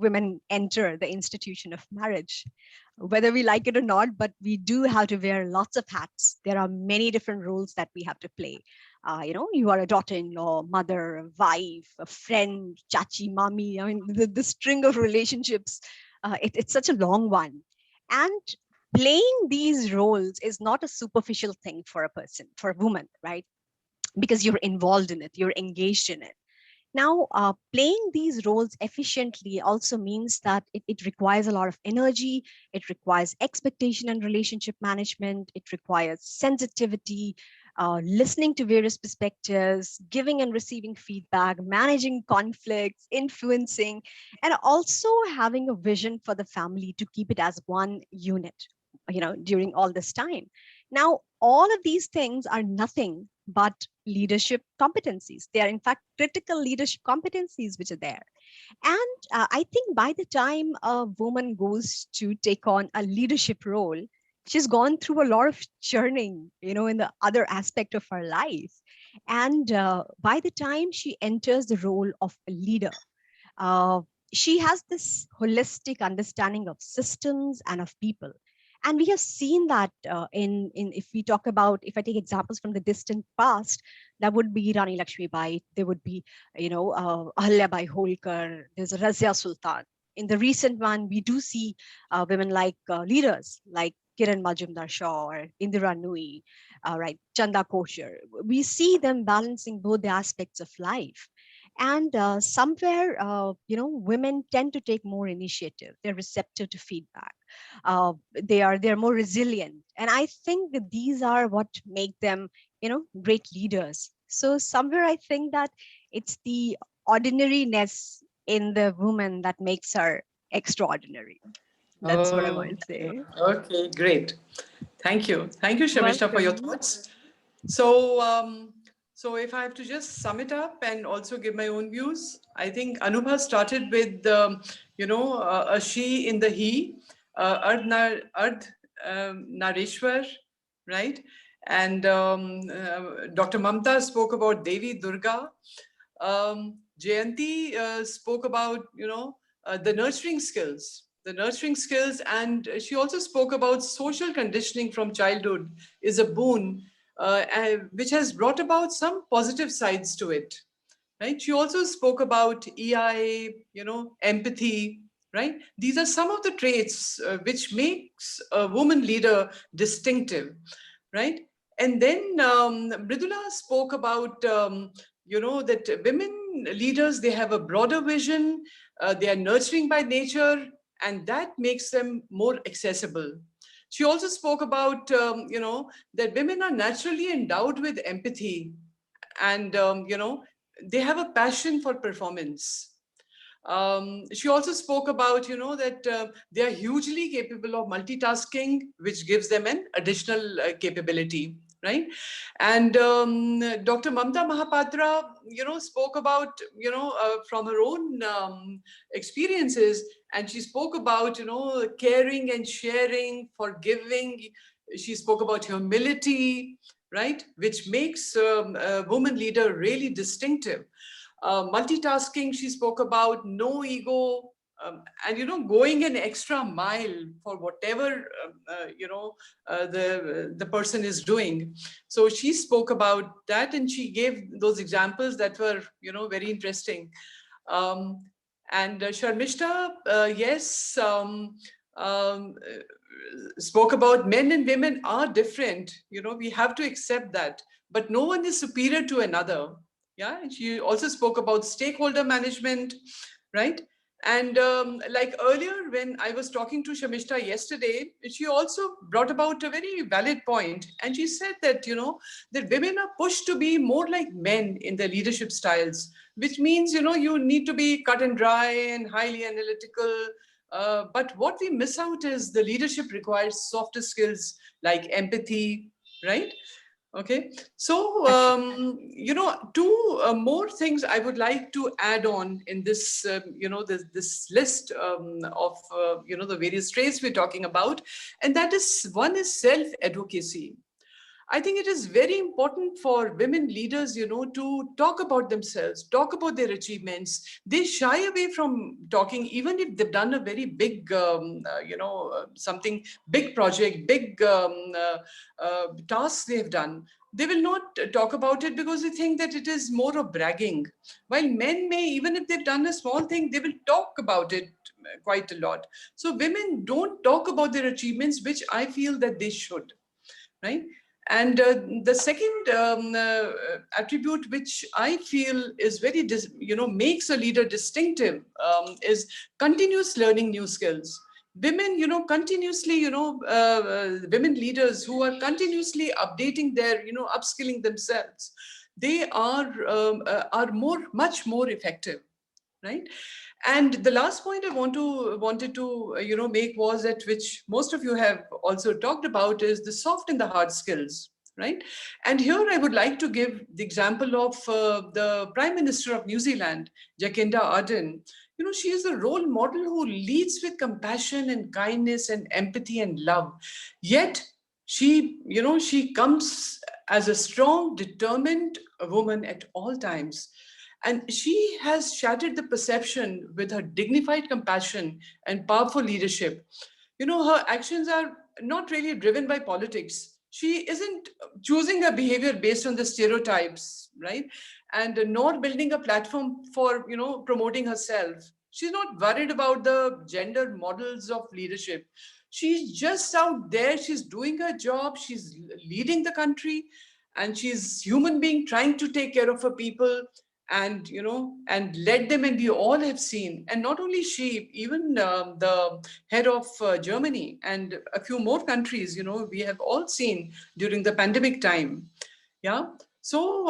women enter the institution of marriage, whether we like it or not. But we do have to wear lots of hats. There are many different roles that we have to play. You are a daughter-in-law, mother, a wife, a friend, chachi, mommy. I mean, the string of relationships, it's such a long one. And playing these roles is not a superficial thing for a person, for a woman, right? Because you're involved in it, you're engaged in it. Now, playing these roles efficiently also means that it requires a lot of energy. It requires expectation and relationship management. It requires sensitivity, listening to various perspectives, giving and receiving feedback, managing conflicts, influencing, and also having a vision for the family to keep it as one unit, during all this time. Now, all of these things are nothing but leadership competencies. They are, in fact, critical leadership competencies which are there. And I think by the time a woman goes to take on a leadership role, she's gone through a lot of churning, in the other aspect of her life. And by the time she enters the role of a leader, uh, she has this holistic understanding of systems and of people. And we have seen that in if we talk about, if I take examples from the distant past, that would be Rani Lakshmi Bai, there would be, Ahalya Bai Holkar, there's Razia Sultan. In the recent one, we do see women like leaders like Kiran Majumdar Shaw or Indira Nui, right, Chanda Koshar. We see them balancing both the aspects of life. And somewhere, women tend to take more initiative. They're receptive to feedback. They're more resilient. And I think that these are what make them, great leaders. So somewhere I think that it's the ordinariness in the woman that makes her extraordinary. That's what I want to say. Okay, great. Thank you. Thank you, Sharmishta, for your Welcome. thoughts. So if I have to just sum it up and also give my own views, I think Anubhav started with, a she in the he, Nareshwar, right? And Dr. Mamta spoke about Devi Durga. Jayanti spoke about, the nurturing skills. And she also spoke about social conditioning from childhood is a boon, which has brought about some positive sides to it, right? She also spoke about EI, empathy, right? These are some of the traits which makes a woman leader distinctive, right? And then Mridula spoke about, that women leaders, they have a broader vision, they are nurturing by nature, and that makes them more accessible. She also spoke about, that women are naturally endowed with empathy, and, they have a passion for performance. She also spoke about, that they are hugely capable of multitasking, which gives them an additional capability, right? And Dr. Mumta Mahapatra, spoke about, from her own experiences, and she spoke about, caring and sharing, forgiving. She spoke about humility, right? Which makes a woman leader really distinctive. Multitasking, she spoke about, no ego, and going an extra mile for whatever the person is doing. So she spoke about that, and she gave those examples that were very interesting. And Sharmishta, yes, spoke about men and women are different. We have to accept that, but no one is superior to another. Yeah, and she also spoke about stakeholder management, right? And like earlier, when I was talking to Shamishta yesterday, she also brought about a very valid point. And she said that, that women are pushed to be more like men in their leadership styles, which means, you need to be cut and dry and highly analytical. But what we miss out is the leadership requires softer skills like empathy, right? Okay, so two more things I would like to add on in this, this list of the various traits we're talking about, and that is, one is self-advocacy. I think it is very important for women leaders, to talk about themselves, talk about their achievements. They shy away from talking, even if they've done a very big, something big project, big tasks they've done. They will not talk about it because they think that it is more of bragging. While men may, even if they've done a small thing, they will talk about it quite a lot. So women don't talk about their achievements, which I feel that they should, right? And the second attribute which I feel is very, makes a leader distinctive, is continuous learning new skills. Women, continuously, women leaders who are continuously updating their, upskilling themselves, they are much more effective, right? And the last point I wanted to make was that, which most of you have also talked about, is the soft and the hard skills, right? And here I would like to give the example of the Prime Minister of New Zealand, Jacinda Ardern. She is a role model who leads with compassion and kindness and empathy and love. Yet she comes as a strong, determined woman at all times. And she has shattered the perception with her dignified compassion and powerful leadership. Her actions are not really driven by politics. She isn't choosing her behavior based on the stereotypes, right? And nor building a platform for, promoting herself. She's not worried about the gender models of leadership. She's just out there. She's doing her job. She's leading the country, and she's human being trying to take care of her people, and and led them. And we all have seen, and not only she, even the head of Germany and a few more countries, we have all seen during the pandemic time. Yeah. So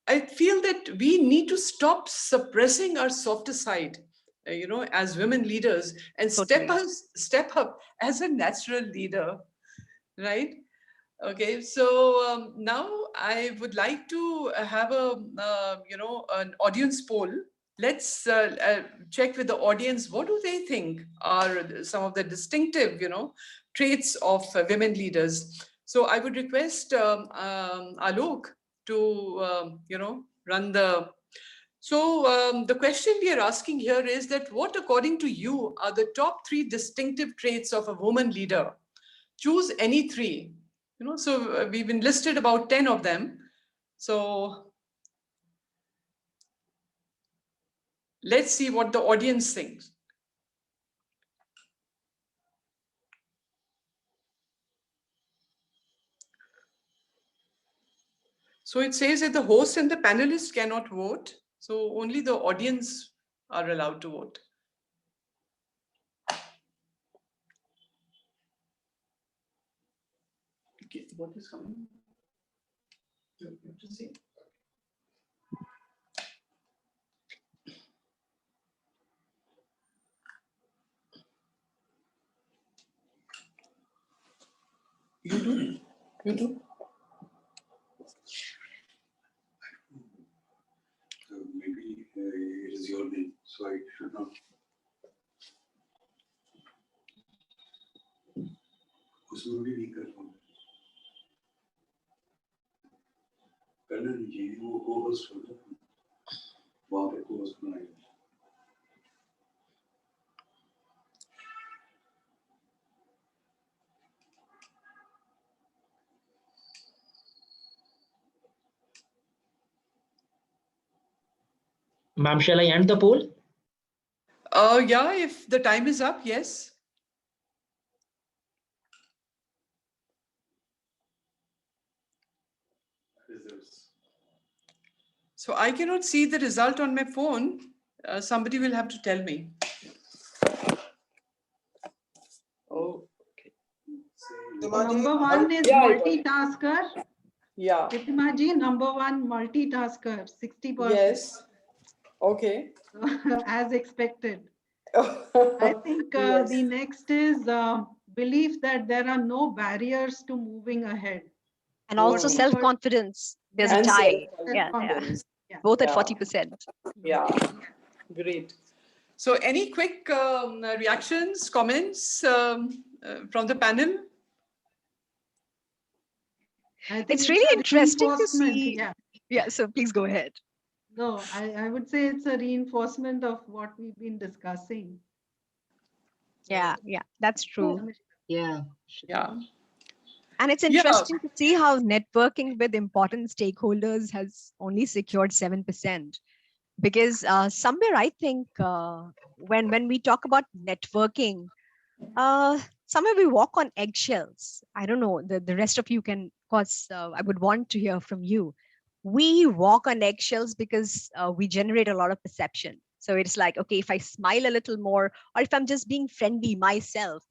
I feel that we need to stop suppressing our softer side, as women leaders, and Totally. step up as a natural leader, right? Okay, so now I would like to have an audience poll. Let's check with the audience. What do they think are some of the distinctive, traits of women leaders? So I would request Alok to, run the. So the question we are asking here is that what, according to you, are the top 3 distinctive traits of a woman leader? Choose any 3. So we've enlisted about 10 of them. So let's see what the audience thinks. So it says that the host and the panelists cannot vote. So only the audience are allowed to vote. Okay, what is coming? You have to see. You do? You do? Maybe it is your name, so I should not. उसमें भी नहीं कर पाऊँ। करण जी वो host होता है, वहाँ पे होस्ट बनाएगा। Ma'am, shall I end the poll? Yeah, if the time is up, yes. So I cannot see the result on my phone. Somebody will have to tell me. Oh, okay. Number 1 is multitasker. Yeah. Pritima ji, number 1 multitasker, 60%. Yes. Okay. As expected. I think Yes. the next is belief that there are no barriers to moving ahead. And also self-confidence. There's a tie. Yeah. Both at 40%. Yeah, great. So any quick reactions, comments from the panel? It's really interesting to see. Yeah, so please go ahead. No, I would say it's a reinforcement of what we've been discussing. Yeah, that's true. Yeah. And it's interesting to see how networking with important stakeholders has only secured 7%. Because somewhere I think when we talk about networking, somewhere we walk on eggshells. I don't know, the rest of you can, of course, I would want to hear from you. We walk on eggshells because we generate a lot of perception. So it's like, okay, if I smile a little more, or if I'm just being friendly myself,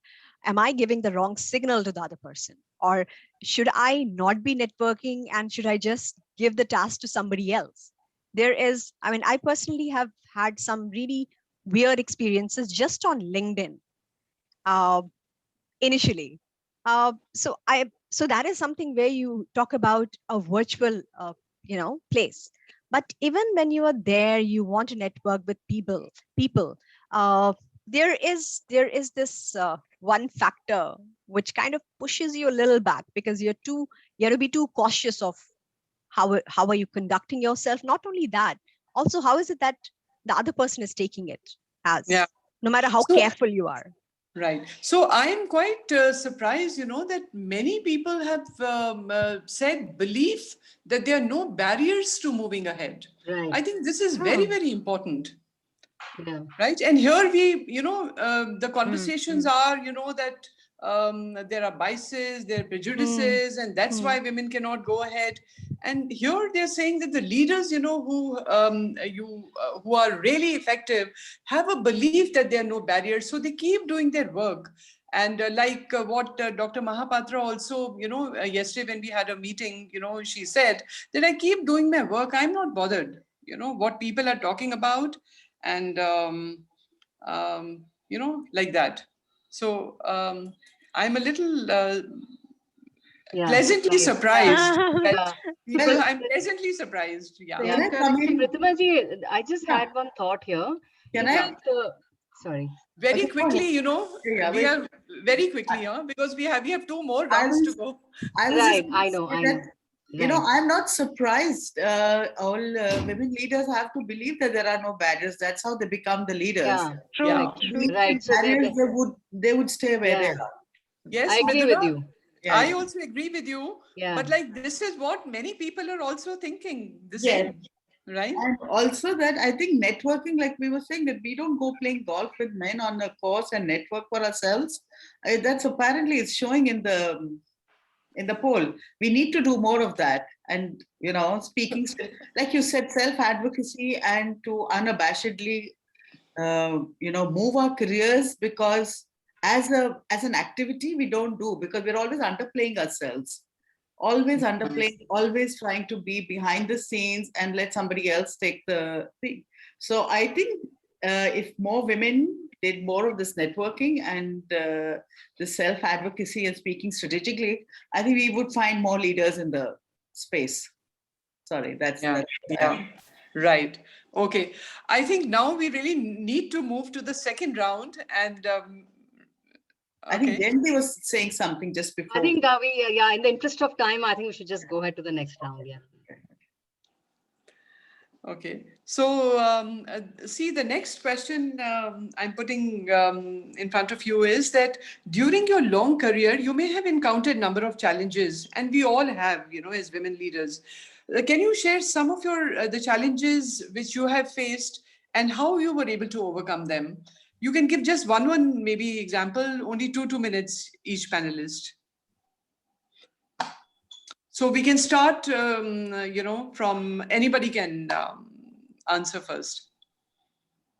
am I giving the wrong signal to the other person? Or should I not be networking and should I just give the task to somebody else? I personally have had some really weird experiences just on LinkedIn initially. So that is something where you talk about a virtual, place. But even when you are there, you want to network with people. Uh, there is this one factor which kind of pushes you a little back, because you have to be too cautious of how are you conducting yourself. Not only that, also how is it that the other person is taking it as, Yeah. no matter how So, careful you are. right. So I am quite surprised, that many people have said, belief that there are no barriers to moving ahead. Right. I think this is very, very important. Yeah. Right. And here we, the conversations Mm. are, that there are biases, there are prejudices, and that's why women cannot go ahead. And here they're saying that the leaders, who are really effective, have a belief that there are no barriers, so they keep doing their work. And what Dr. Mahapatra also, yesterday when we had a meeting, she said that I keep doing my work. I'm not bothered, what people are talking about, and like that. So I'm a little pleasantly Surprised. surprised that Yeah. people. Well, I'm pleasantly surprised. Yeah. Same Can I come correction. in? Pritima ji, I just Yeah. had one thought here. Can Is I? it, sorry. Very Okay, go ahead. quickly, Yeah, we wait. are very quickly, because we have 2 more I rounds to was, go. I was just Right. going I to know. say I that, know. Right. I'm not surprised. All women leaders have to believe that there are no barriers. That's how they become the leaders. Yeah. True. Yeah. Correct. Believe Right. in So barriers, they would stay where they yeah. are. Yes, I agree with you. Yeah, I yeah. also agree with you. Yeah. But this is what many people are also thinking the Yes. same, right? And also that I think networking, like we were saying, that we don't go playing golf with men on a course and network for ourselves. That's apparently it's showing in the poll. We need to do more of that. And speaking, like you said, self-advocacy, and to unabashedly move our careers, because as an activity we don't do, because we're always underplaying ourselves, always underplaying, always trying to be behind the scenes and let somebody else take the thing. So I think if more women did more of this networking and the self-advocacy and speaking strategically, I think we would find more leaders in the space. Sorry, that's Yeah. Right. Okay. I think now we really need to move to the second round. And I think okay. Jenny was saying something just before. I think in the interest of time, I think we should just go ahead to the next round. Yeah. Okay. So see, the next question I'm putting in front of you is that during your long career, you may have encountered a number of challenges, and we all have, as women leaders. Can you share some of the challenges which you have faced and how you were able to overcome them? You can give just one maybe example, only 2 minutes each panelist. So we can start, from anybody can answer first.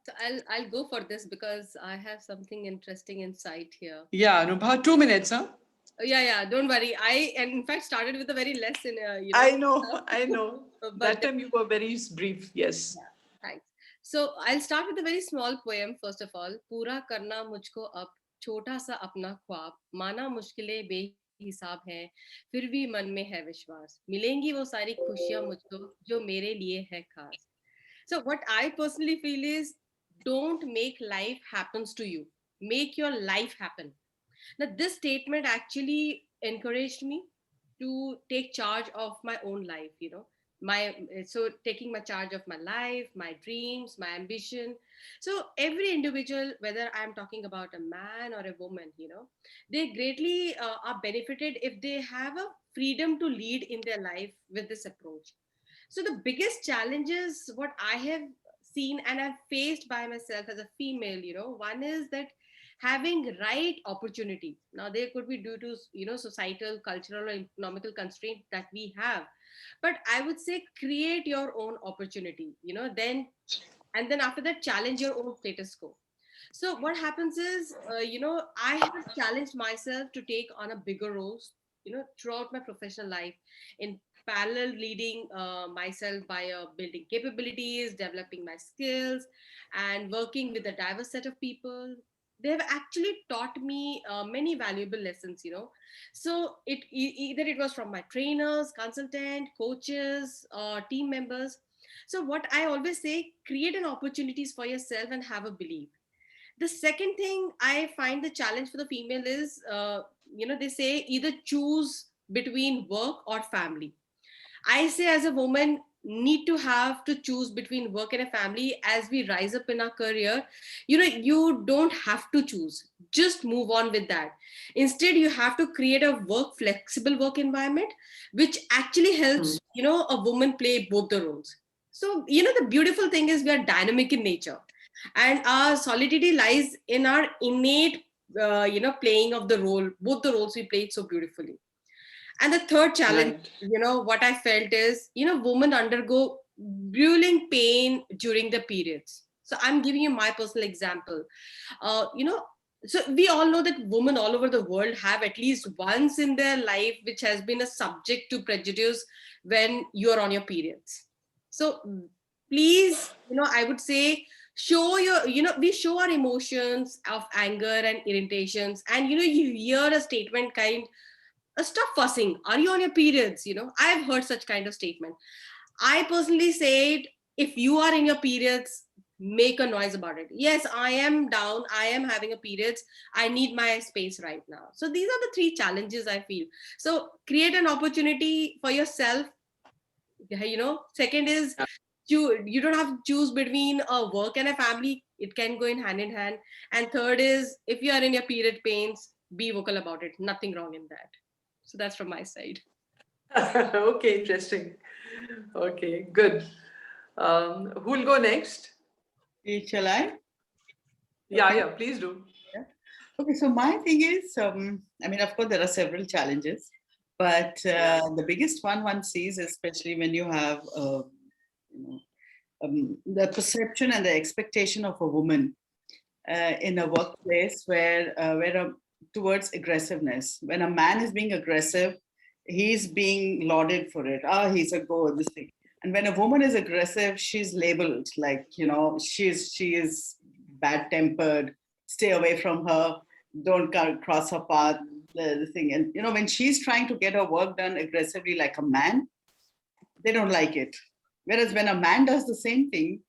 So I'll go for this because I have something interesting insight here. Yeah, Anubhav, 2 minutes, huh? Yeah, don't worry. I in fact started with a very less I know. But That time you were very brief. Yes. yeah, thanks. So I'll start with a very small poem first of all. पूरा करना मुझको अब छोटा सा अपना ख्वाब माना मुश्किलें बेहिसाब हैं फिर भी मन में है विश्वास मिलेंगी वो सारी खुशियां मुझको जो मेरे लिए है खास. So what I personally feel is don't make life happens to you. Make your life happen. Now, this statement actually encouraged me to take charge of my own life, so taking my charge of my life, my dreams, my ambition. So every individual, whether I'm talking about a man or a woman, they greatly are benefited if they have a freedom to lead in their life with this approach. So the biggest challenges what I have seen and I've faced by myself as a female, one is that having right opportunity. Now they could be due to societal, cultural, or economical constraint that we have, but I would say create your own opportunity. Then after that challenge your own status quo. So what happens is, I have challenged myself to take on a bigger roles, throughout my professional life, in parallel leading myself by building capabilities, developing my skills, and working with a diverse set of people. They have actually taught me many valuable lessons, So either it was from my trainers, consultant, coaches, team members. So what I always say, create an opportunities for yourself and have a belief. The second thing I find the challenge for the female is, they say either choose between work or family. I say as a woman, need to have to choose between work and a family as we rise up in our career. You don't have to choose, just move on with that. Instead, you have to create a flexible work environment, which actually helps, a woman play both the roles. So, the beautiful thing is we are dynamic in nature, and our solidity lies in our innate, playing of the role, both the roles we played so beautifully. And the third challenge, Right. what I felt is, women undergo grueling pain during the periods. So I'm giving you my personal example. Uh, you know, so we all know that women all over the world have at least once in their life which has been a subject to prejudice when you're on your periods. So please, I would say, show your, we show our emotions of anger and irritations, and you hear a statement kind, stop fussing, are you on your periods? I've heard such kind of statement. I personally said, if you are in your periods, make a noise about it. Yes, I am down, I am having a periods, I need my space right now. So these are the three challenges I feel. So create an opportunity for yourself. Second is, you don't have to choose between a work and a family, it can go in hand. And third is, if you are in your period pains, be vocal about it, nothing wrong in that. So that's from my side. Okay, interesting. Okay, good. Who'll go next? Shall I? Yeah, Okay. yeah, please do. Yeah. Okay, so my thing is, I mean, of course, there are several challenges, but the biggest one sees, especially when you have, the perception and the expectation of a woman in a workplace where towards aggressiveness. When a man is being aggressive, he's being lauded for it. Ah, he's a go, this thing. And when a woman is aggressive, she's labeled like, she is bad tempered, stay away from her, don't cross her path, the thing. And, when she's trying to get her work done aggressively like a man, they don't like it. Whereas when a man does the same thing,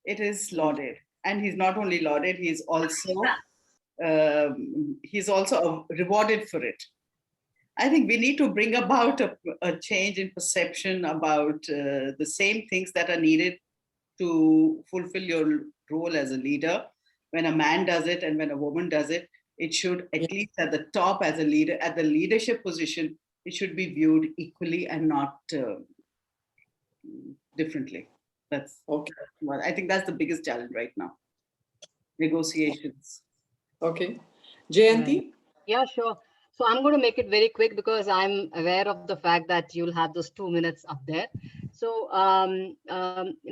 it is lauded. And he's not only lauded, he's also rewarded for it. I think we need to bring about a change in perception about the same things that are needed to fulfill your role as a leader. When a man does it and when a woman does it, it should, at least at the top as a leader, at the leadership position, it should be viewed equally and not differently. That's Okay. well, I think that's the biggest challenge right now. Negotiations. Okay. Jayanti? Yeah, sure. So I'm going to make it very quick because I'm aware of the fact that you'll have those 2 minutes up there. So,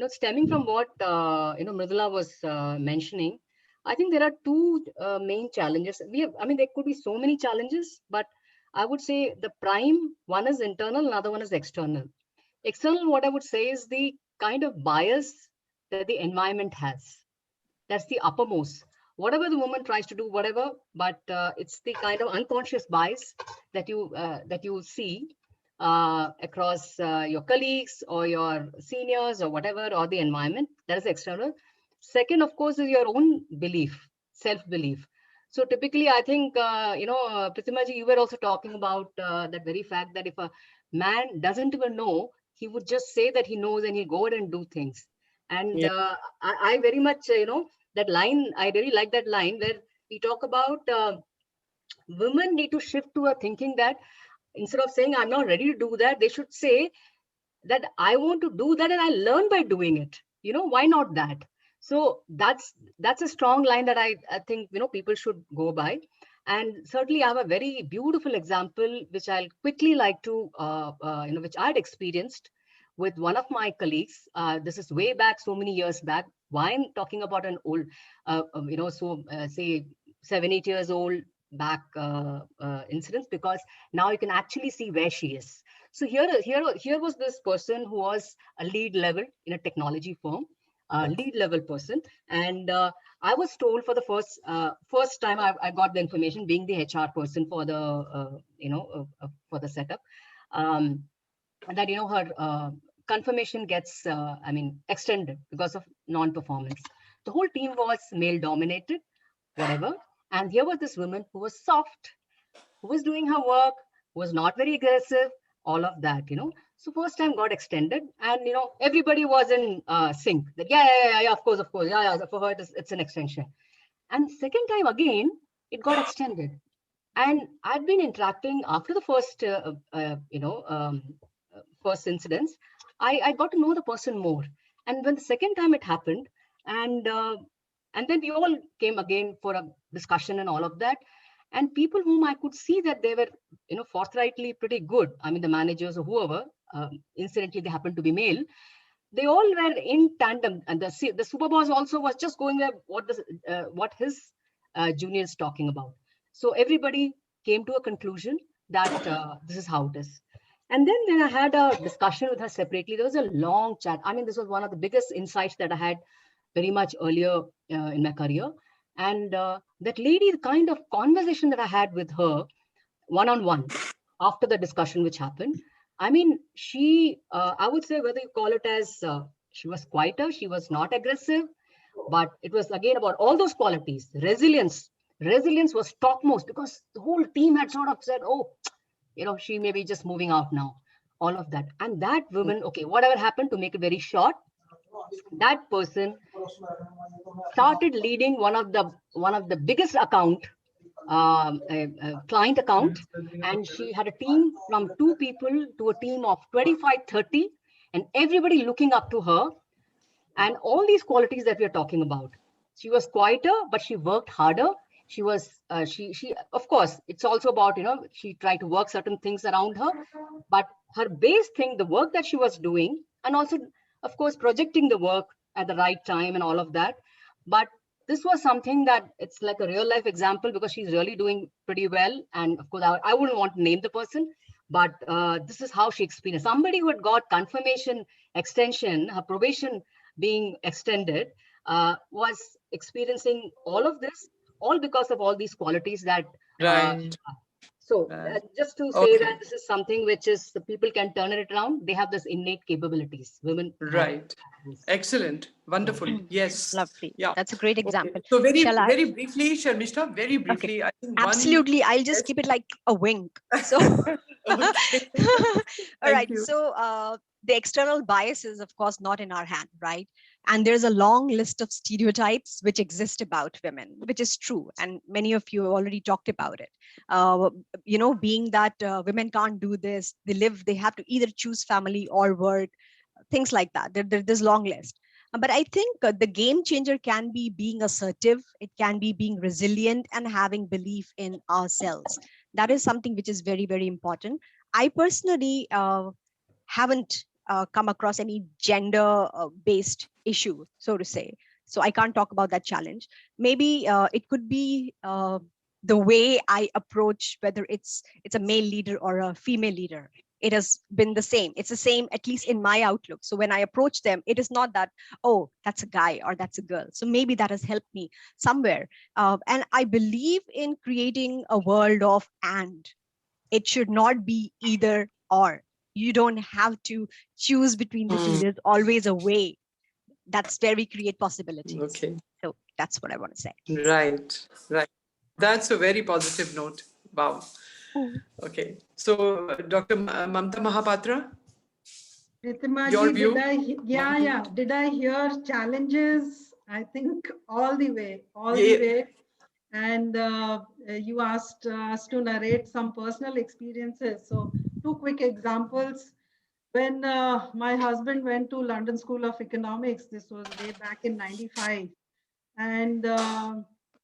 stemming from what, Mridula was mentioning, I think there are two main challenges. There could be so many challenges, but I would say the prime one is internal, another one is external. External, what I would say is the kind of bias that the environment has. That's the uppermost. Whatever the woman tries to do, whatever, but it's the kind of unconscious bias that you see across your colleagues or your seniors or whatever, or the environment. That is external. Second, of course, is your own belief, self-belief. So typically, I think, Pritima ji, you were also talking about that very fact that if a man doesn't even know, he would just say that he knows and he'll go ahead and do things. And I very much, that line, I really like that line where we talk about women need to shift to a thinking that instead of saying, I'm not ready to do that, they should say that I want to do that and I learn by doing it. Why not that? So that's a strong line that I think, people should go by. And certainly I have a very beautiful example, which I'll quickly like to, which I'd experienced with one of my colleagues. This is way back, so many years back. Why I'm talking about an old, say 7-8 years old back incidents, because now you can actually see where she is. So here was this person who was a lead level in a technology firm, lead level person, and I was told for the first time I got the information, being the HR person for the for the setup, that her confirmation gets, extended because of non-performance. The whole team was male dominated, whatever. And here was this woman who was soft, who was doing her work, who was not very aggressive, all of that, So first time got extended, and everybody was in sync. That yeah, of course, yeah. For her, it's an extension. And second time again, it got extended. And I've been interacting after the first, first incidents. I got to know the person more. And when the second time it happened, and then we all came again for a discussion and all of that. And people whom I could see that they were, forthrightly pretty good. I mean, the managers or whoever, incidentally, they happened to be male. They all were in tandem. And the super boss also was just going there, what his junior is talking about. So everybody came to a conclusion that this is how it is. And then when I had a discussion with her separately, there was a long chat. I mean, this was one of the biggest insights that I had very much earlier in my career. And that lady, the kind of conversation that I had with her one-on-one after the discussion which happened, I mean, she, I would say, whether you call it as, she was quieter, she was not aggressive, but it was again about all those qualities. Resilience was topmost, because the whole team had sort of said, oh, she may be just moving out now, all of that. And that woman, okay, whatever happened, to make it very short, that person started leading one of the biggest account, client account, and she had a team from 2 people to a team of 25-30, and everybody looking up to her. And all these qualities that we are talking about. She was quieter, but she worked harder. She was, she of course, it's also about, she tried to work certain things around her, but her base thing, the work that she was doing, and also, of course, projecting the work at the right time and all of that. But this was something that it's like a real life example, because she's really doing pretty well. And of course, I wouldn't want to name the person, but this is how she experienced. Somebody who had got confirmation extension, her probation being extended, was experiencing all of this, all because of all these qualities that Right. Just to say that this is something which is, the people can turn it around. They have this innate capabilities. Women. Right. Excellent. Wonderful. Yes. Lovely. Yeah. That's a great example. So very Shall briefly, Sharmishta, very briefly. Okay. I think Absolutely. I'll just keep it like a wink. So, all right. you. So, the external bias is, of course, not in our hand, right? And there's a long list of stereotypes which exist about women, which is true. And many of you already talked about it. Being that women can't do this, they have to either choose family or work, things like that. There's long list. But I think the game changer can be being assertive. It can be being resilient and having belief in ourselves. That is something which is very, very important. I personally haven't come across any gender-based issue, so to say. So I can't talk about that challenge. Maybe it could be the way I approach, whether it's a male leader or a female leader. It has been the same. It's the same, at least in my outlook. So when I approach them, it is not that, oh, that's a guy or that's a girl. So maybe that has helped me somewhere. And I believe in creating a world of and. It should not be either or. You don't have to choose between the two. There's always a way. That's where we create possibilities. Okay. So that's what I want to say. Right. That's a very positive note. Wow. Okay. So, Dr. Mumta Mahapatra, Pritima your ji, view? Did I hear challenges? I think all the way. And you asked us to narrate some personal experiences. So 2 quick examples. When my husband went to London School of Economics, this was way back in 95. And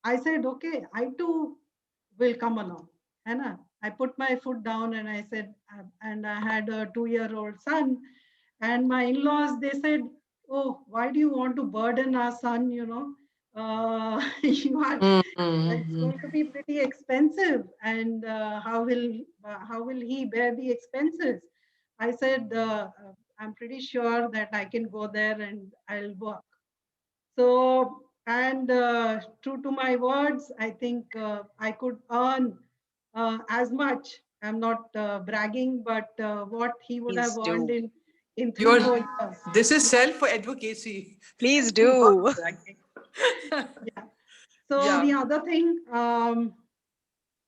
I said, okay, I too will come along. Hannah, I put my foot down and I said, and I had a 2-year-old son. And my in-laws, they said, oh, why do you want to burden our son, it's going to be pretty expensive. And how will he bear the expenses? I said, I'm pretty sure that I can go there and I'll work. So, and true to my words, I think I could earn as much. I'm not bragging, but what he would have earned in in 3-4 years. This is self for advocacy. Please do. Yeah. So Yeah. the other thing,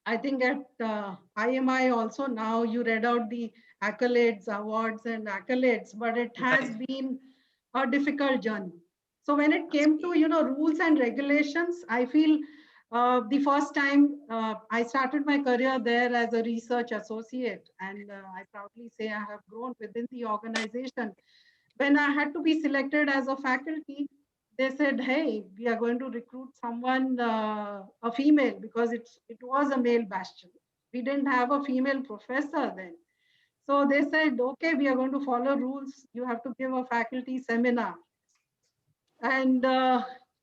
I think at IMI also now you read out the accolades, awards and accolades, but it has been a difficult journey. So when it came to, rules and regulations, I feel the first time I started my career there as a research associate, and I proudly say I have grown within the organization. When I had to be selected as a faculty, they said, hey, we are going to recruit someone, a female, because it was a male bastion. We didn't have a female professor then. So they said, okay, we are going to follow rules. You have to give a faculty seminar. And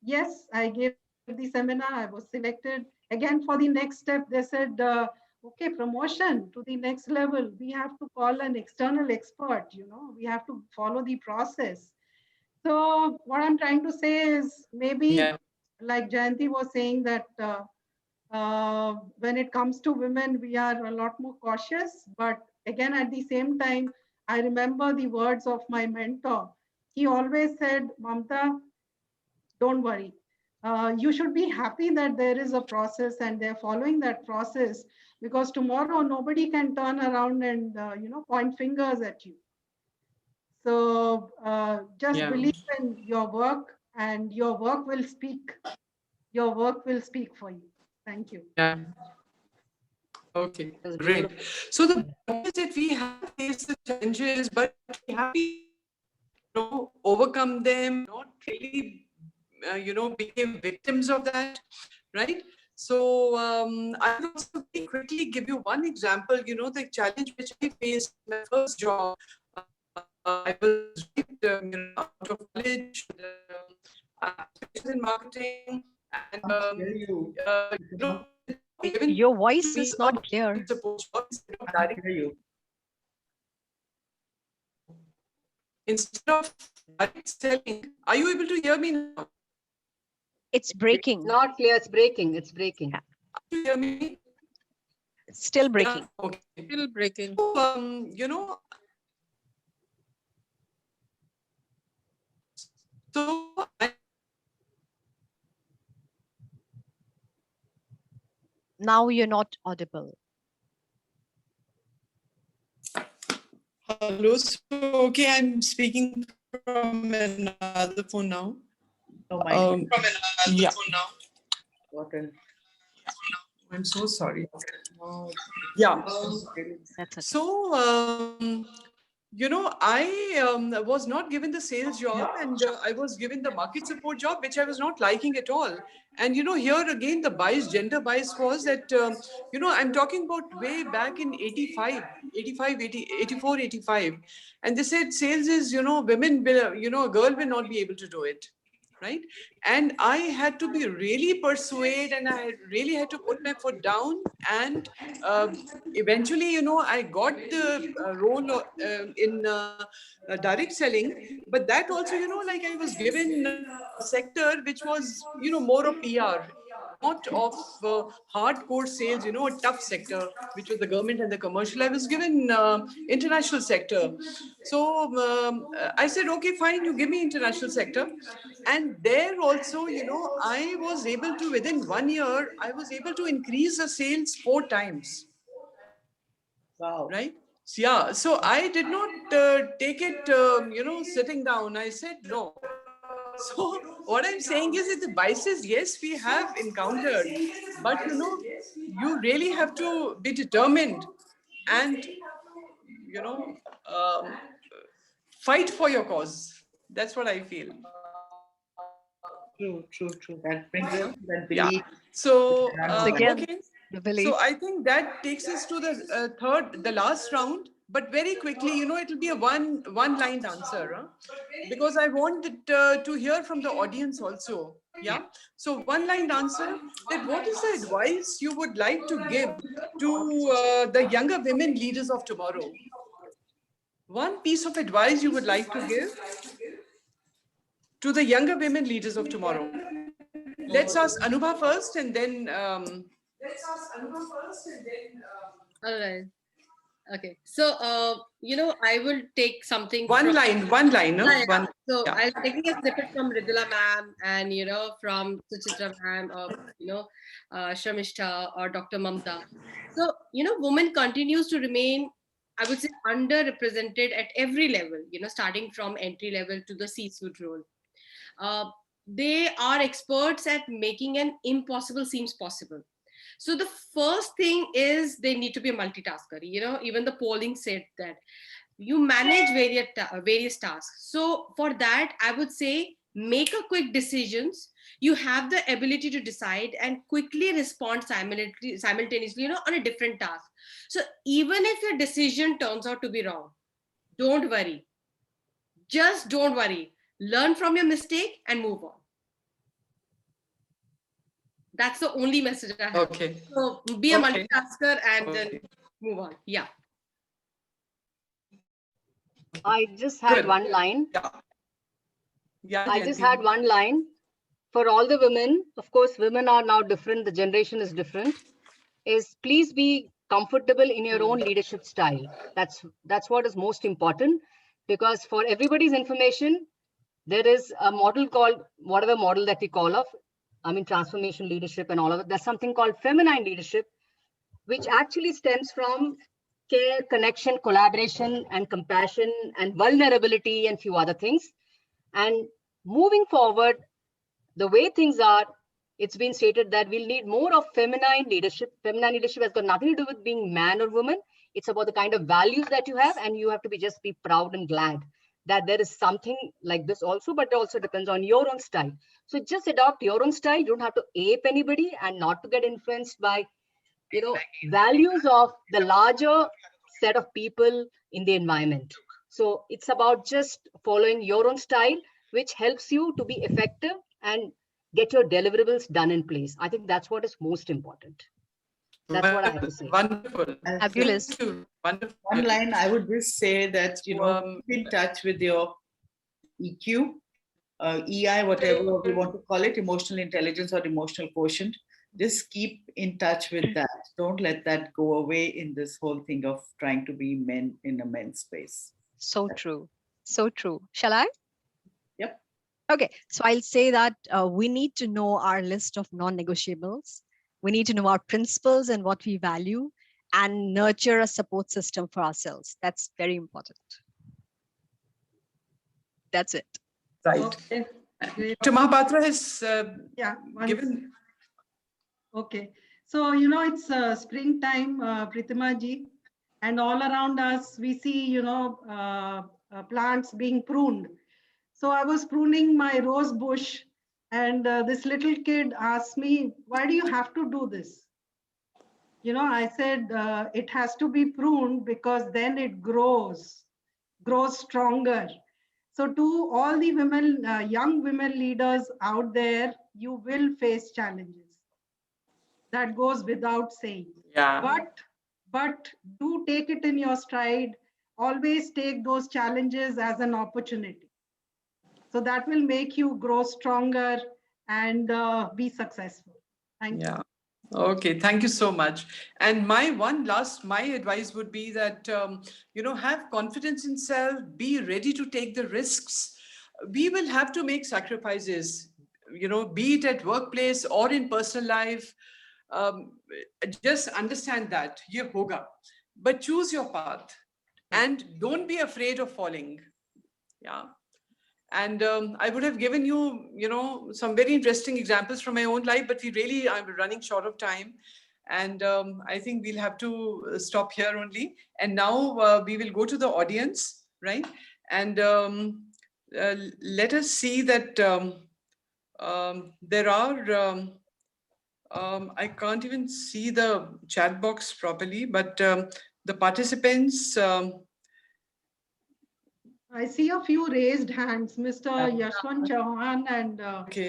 yes, I gave the seminar. I was selected. Again, for the next step, they said, okay, promotion to the next level. We have to call an external expert, we have to follow the process. So what I'm trying to say is maybe like Jayanti was saying that when it comes to women, we are a lot more cautious. But again, at the same time, I remember the words of my mentor. He always said, Mumta, don't worry. You should be happy that there is a process and they're following that process, because tomorrow nobody can turn around and point fingers at you. So just believe in your work, and your work will speak. Your work will speak for you. Thank you. Yeah. Okay, great. So the point is that we have faced the challenges, but we have overcome them, not really, became victims of that, right? So I will also very quickly give you one example, the challenge which I faced in my first job. I was out of college, in marketing, and Your voice is not clear. Instead of direct selling, are you able to hear me now? It's breaking. Not clear. It's breaking. It's breaking. Can you hear me? It's still breaking. Yeah, okay. Still breaking. So, Now you're not audible. hello. So, okay, I'm speaking from another phone now. No, From another phone now. Okay. I'm so sorry. Yeah. That's okay. So, I was not given the sales job, and I was given the market support job, which I was not liking at all. And, here again, the bias, gender bias was that, I'm talking about way back in 85, 84, 85. And they said sales is, women will, a girl will not be able to do it. Right. And I had to be really persuade, and I really had to put my foot down. And eventually, I got the role in direct selling. But that also, like I was given a sector which was, more of PR, not of hardcore sales, a tough sector, which was the government and the commercial. I was given international sector. So I said, okay, fine, you give me international sector. And there also, I was able to, within 1 year, I was able to increase the sales 4 times. Wow. Right? So, yeah. So I did not take it, sitting down. I said, no. So what I'm saying is that the biases, yes, we have encountered, but you really have to be determined and, fight for your cause. That's what I feel. True. That brings us to that Yeah. belief. So, again, okay. the belief. So I think that takes us to the the last round. But very quickly, it'll be a one-line answer, huh? Because I wanted to hear from the audience also. Yeah. So one-line answer. That what is the advice you would like to give to the younger women leaders of tomorrow? One piece of advice you would like to give to the younger women leaders of tomorrow. Let's ask Anubhav first, and then. All right. Okay, so I will take something. One line, no? Yeah, yeah. One. So Yeah. I'll taking a snippet from Ridula ma'am and from Suchitra ma'am or Sharmishta or Dr. Mamta. So women continues to remain, I would say, underrepresented at every level. Starting from entry level to the C-suite role. Uh, they are experts at making an impossible seems possible. So the first thing is they need to be a multitasker. Even the polling said that you manage various tasks. So for that, I would say make a quick decisions. You have the ability to decide and quickly respond simultaneously, on a different task. So even if your decision turns out to be wrong, don't worry. Just don't worry. Learn from your mistake and move on. That's the only message I have. Okay. So be a Okay. multitasker and then Okay. move on. Yeah. I just had Good. one line. Yeah. Yeah. I just Jayanti. had one line. For all the women, of course, women are now different. The generation is different. Is please be comfortable in your own leadership style. That's what is most important, because for everybody's information, there is a model called whatever model that we call of, transformation leadership and all of it. There's something called feminine leadership, which actually stems from care, connection, collaboration, and compassion, and vulnerability, and few other things. And moving forward, the way things are, it's been stated that we'll need more of feminine leadership. Feminine leadership has got nothing to do with being man or woman. It's about the kind of values that you have, and you have to be proud and glad that there is something like this also, but it also depends on your own style. So just adopt your own style. You don't have to ape anybody and not to get influenced by, values of the larger set of people in the environment. So it's about just following your own style, which helps you to be effective and get your deliverables done in place. I think that's what is most important. That's what I have to say. Wonderful. Fabulous. Thank you. Wonderful. One line I would just say that, keep in touch with your EQ, EI, whatever we want to call it, emotional intelligence or emotional quotient. Just keep in touch with that. Don't let that go away in this whole thing of trying to be men in a men's space. So true. So true. Shall I? Yep. Okay. So I'll say that we need to know our list of non-negotiables. We need to know our principles and what we value, and nurture a support system for ourselves. That's very important. That's it. Right. Okay. Great. Dr. Mahapatra has Yeah. given. Okay. So, it's springtime, Pritima ji, and all around us, we see, plants being pruned. So I was pruning my rose bush, and this little kid asked me, why do you have to do this? I said, it has to be pruned because then it grows stronger. So to all the women, young women leaders out there, you will face challenges. That goes without saying. Yeah. But do take it in your stride. Always take those challenges as an opportunity. So that will make you grow stronger and be successful. Thank you. Yeah. Okay, thank you so much. And my advice would be that, have confidence in self, be ready to take the risks. We will have to make sacrifices, be it at workplace or in personal life. Just understand that, ye hoga. But choose your path and don't be afraid of falling. Yeah. And I would have given you, some very interesting examples from my own life, but I'm running short of time. And I think we'll have to stop here only. And now we will go to the audience, right? And let us see that there are, I can't even see the chat box properly, but the participants, I see a few raised hands, Mr. Yashwant Chauhan and okay.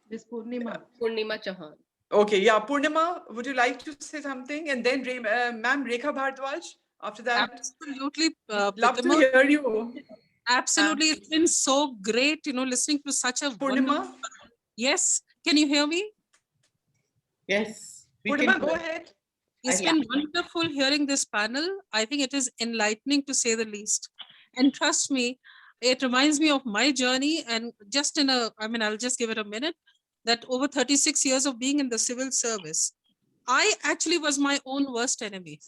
Ms. Purnima. Purnima Chauhan. Okay, yeah, Purnima, would you like to say something? And then Ma'am Rekha Bhardwaj, after that. Absolutely. Love to Pratima, hear you. absolutely. It's been so great, listening to such a Purnima? Yes. Can you hear me? Yes. Purnima, go ahead. It's been wonderful hearing this panel. I think it is enlightening to say the least. And trust me, it reminds me of my journey. And just I'll just give it a minute, that over 36 years of being in the civil service, I actually was my own worst enemy.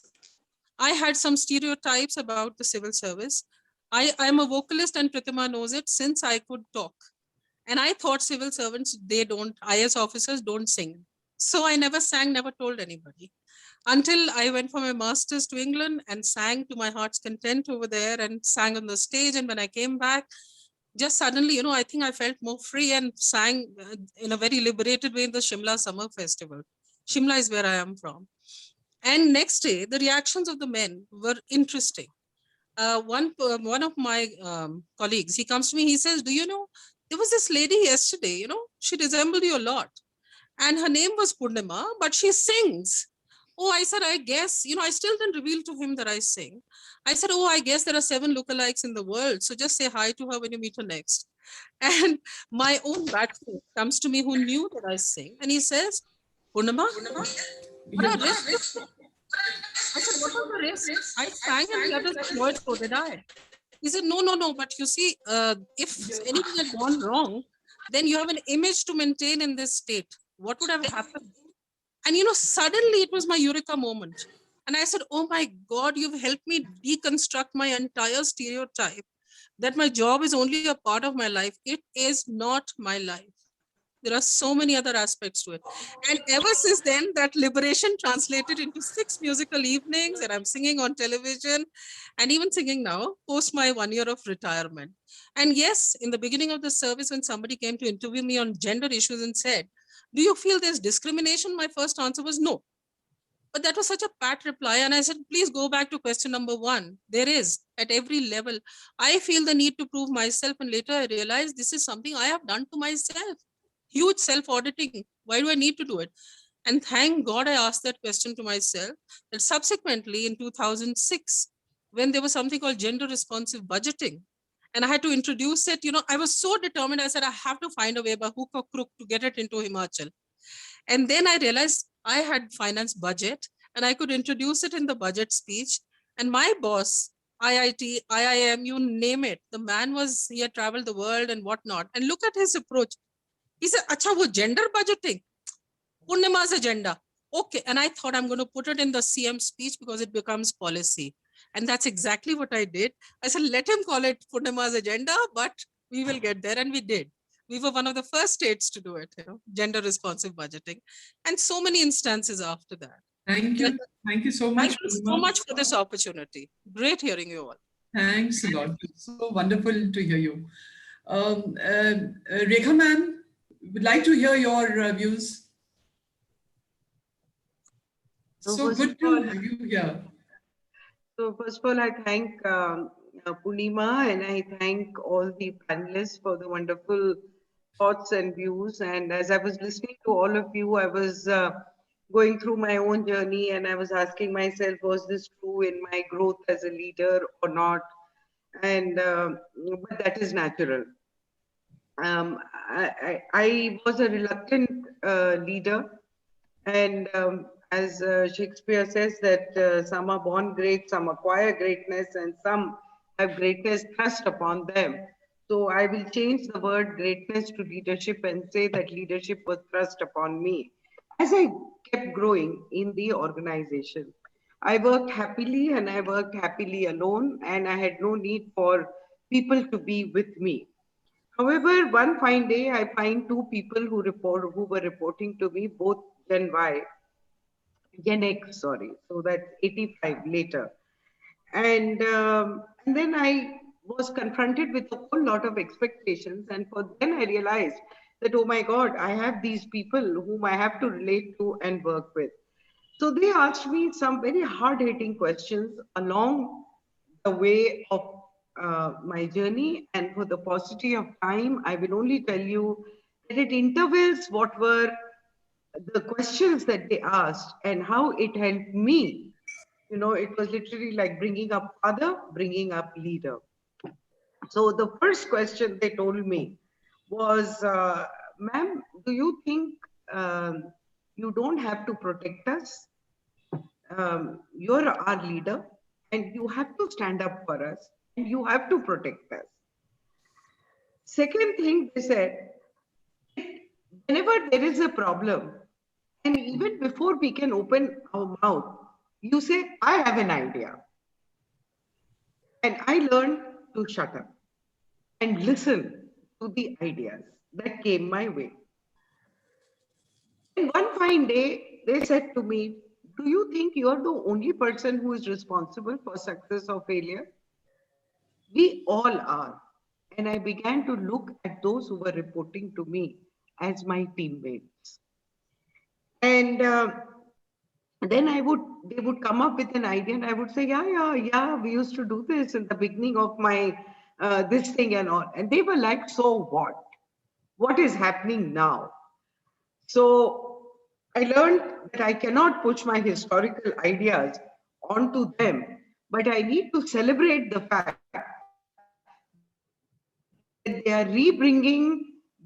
I had some stereotypes about the civil service. I'm a vocalist, and Pritima knows it, since I could talk. And I thought civil servants, IS officers don't sing. So I never sang, never told anybody. Until I went for my master's to England and sang to my heart's content over there and sang on the stage. And when I came back, just suddenly, I think I felt more free and sang in a very liberated way in the Shimla Summer Festival. Shimla is where I am from. And next day, the reactions of the men were interesting. One of my colleagues, he comes to me, he says, do you know, there was this lady yesterday, she resembled you a lot. And her name was Purnima, but she sings. Oh, I said, I guess, I still didn't reveal to him that I sing. I said, oh, I guess there are 7 lookalikes in the world. So just say hi to her when you meet her next. And my own batchmate comes to me who knew that I sing. And he says, Purnima, what are risks? I said, what was the risk? I sang and the others enjoyed, so did I. He said, no. But you see, if anything had gone wrong, then you have an image to maintain in this state. What would have happened? And, suddenly it was my eureka moment. And I said, oh my God, you've helped me deconstruct my entire stereotype that my job is only a part of my life. It is not my life. There are so many other aspects to it. And ever since then, that liberation translated into 6 musical evenings, and I'm singing on television and even singing now, post my 1 year of retirement. And yes, in the beginning of the service, when somebody came to interview me on gender issues and said, do you feel there's discrimination? My first answer was no. But that was such a pat reply. And I said, please go back to question number 1. There is, at every level. I feel the need to prove myself. And later I realized this is something I have done to myself. Huge self-auditing. Why do I need to do it? And thank God I asked that question to myself. That subsequently in 2006, when there was something called gender responsive budgeting, and I had to introduce it, I was so determined. I said, I have to find a way by hook or crook to get it into Himachal. And then I realized I had finance budget and I could introduce it in the budget speech. And my boss, IIT, IIM, you name it, the man he had traveled the world and whatnot. And look at his approach. He said, acha, wo gender budgeting, Purnima's agenda. Okay. And I thought I'm going to put it in the CM speech because it becomes policy. And that's exactly what I did. I said, let him call it Purnima's agenda, but we will get there. And we did. We were one of the first states to do it, gender responsive budgeting, and so many instances after that. Thank you. Thank you so much. Thank you so much for this opportunity. Great hearing you all. Thanks a lot. So wonderful to hear you. Rekha ma'am, would like to hear your views. So good to have you here. So first of all, I thank Purnima and I thank all the panelists for the wonderful thoughts and views. And as I was listening to all of you, I was going through my own journey and I was asking myself, was this true in my growth as a leader or not? And but that is natural. I was a reluctant leader, and as Shakespeare says that some are born great, some acquire greatness, and some have greatness thrust upon them. So I will change the word greatness to leadership and say that leadership was thrust upon me as I kept growing in the organization. I worked happily and I worked happily alone, and I had no need for people to be with me. However, one fine day, I find 2 people who were reporting to me, both Gen X, sorry. So that's 85 later. And then I was confronted with a whole lot of expectations. And then I realized that, oh my God, I have these people whom I have to relate to and work with. So they asked me some very hard-hitting questions along the way of my journey, and for the paucity of time, I will only tell you that at intervals, what were the questions that they asked and how it helped me. It was literally like bringing up father, bringing up leader. So the first question they told me was, ma'am, do you think you don't have to protect us? you're our leader and you have to stand up for us and you have to protect us. Second thing they said, whenever there is a problem, and even before we can open our mouth, you say, I have an idea. And I learned to shut up and listen to the ideas that came my way. And one fine day, they said to me, do you think you're the only person who is responsible for success or failure? We all are. And I began to look at those who were reporting to me as my teammates. And then they would come up with an idea and I would say, yeah, we used to do this in the beginning of my, this thing and all. And they were like, so what? What is happening now? So I learned that I cannot push my historical ideas onto them, but I need to celebrate the fact that they are rebringing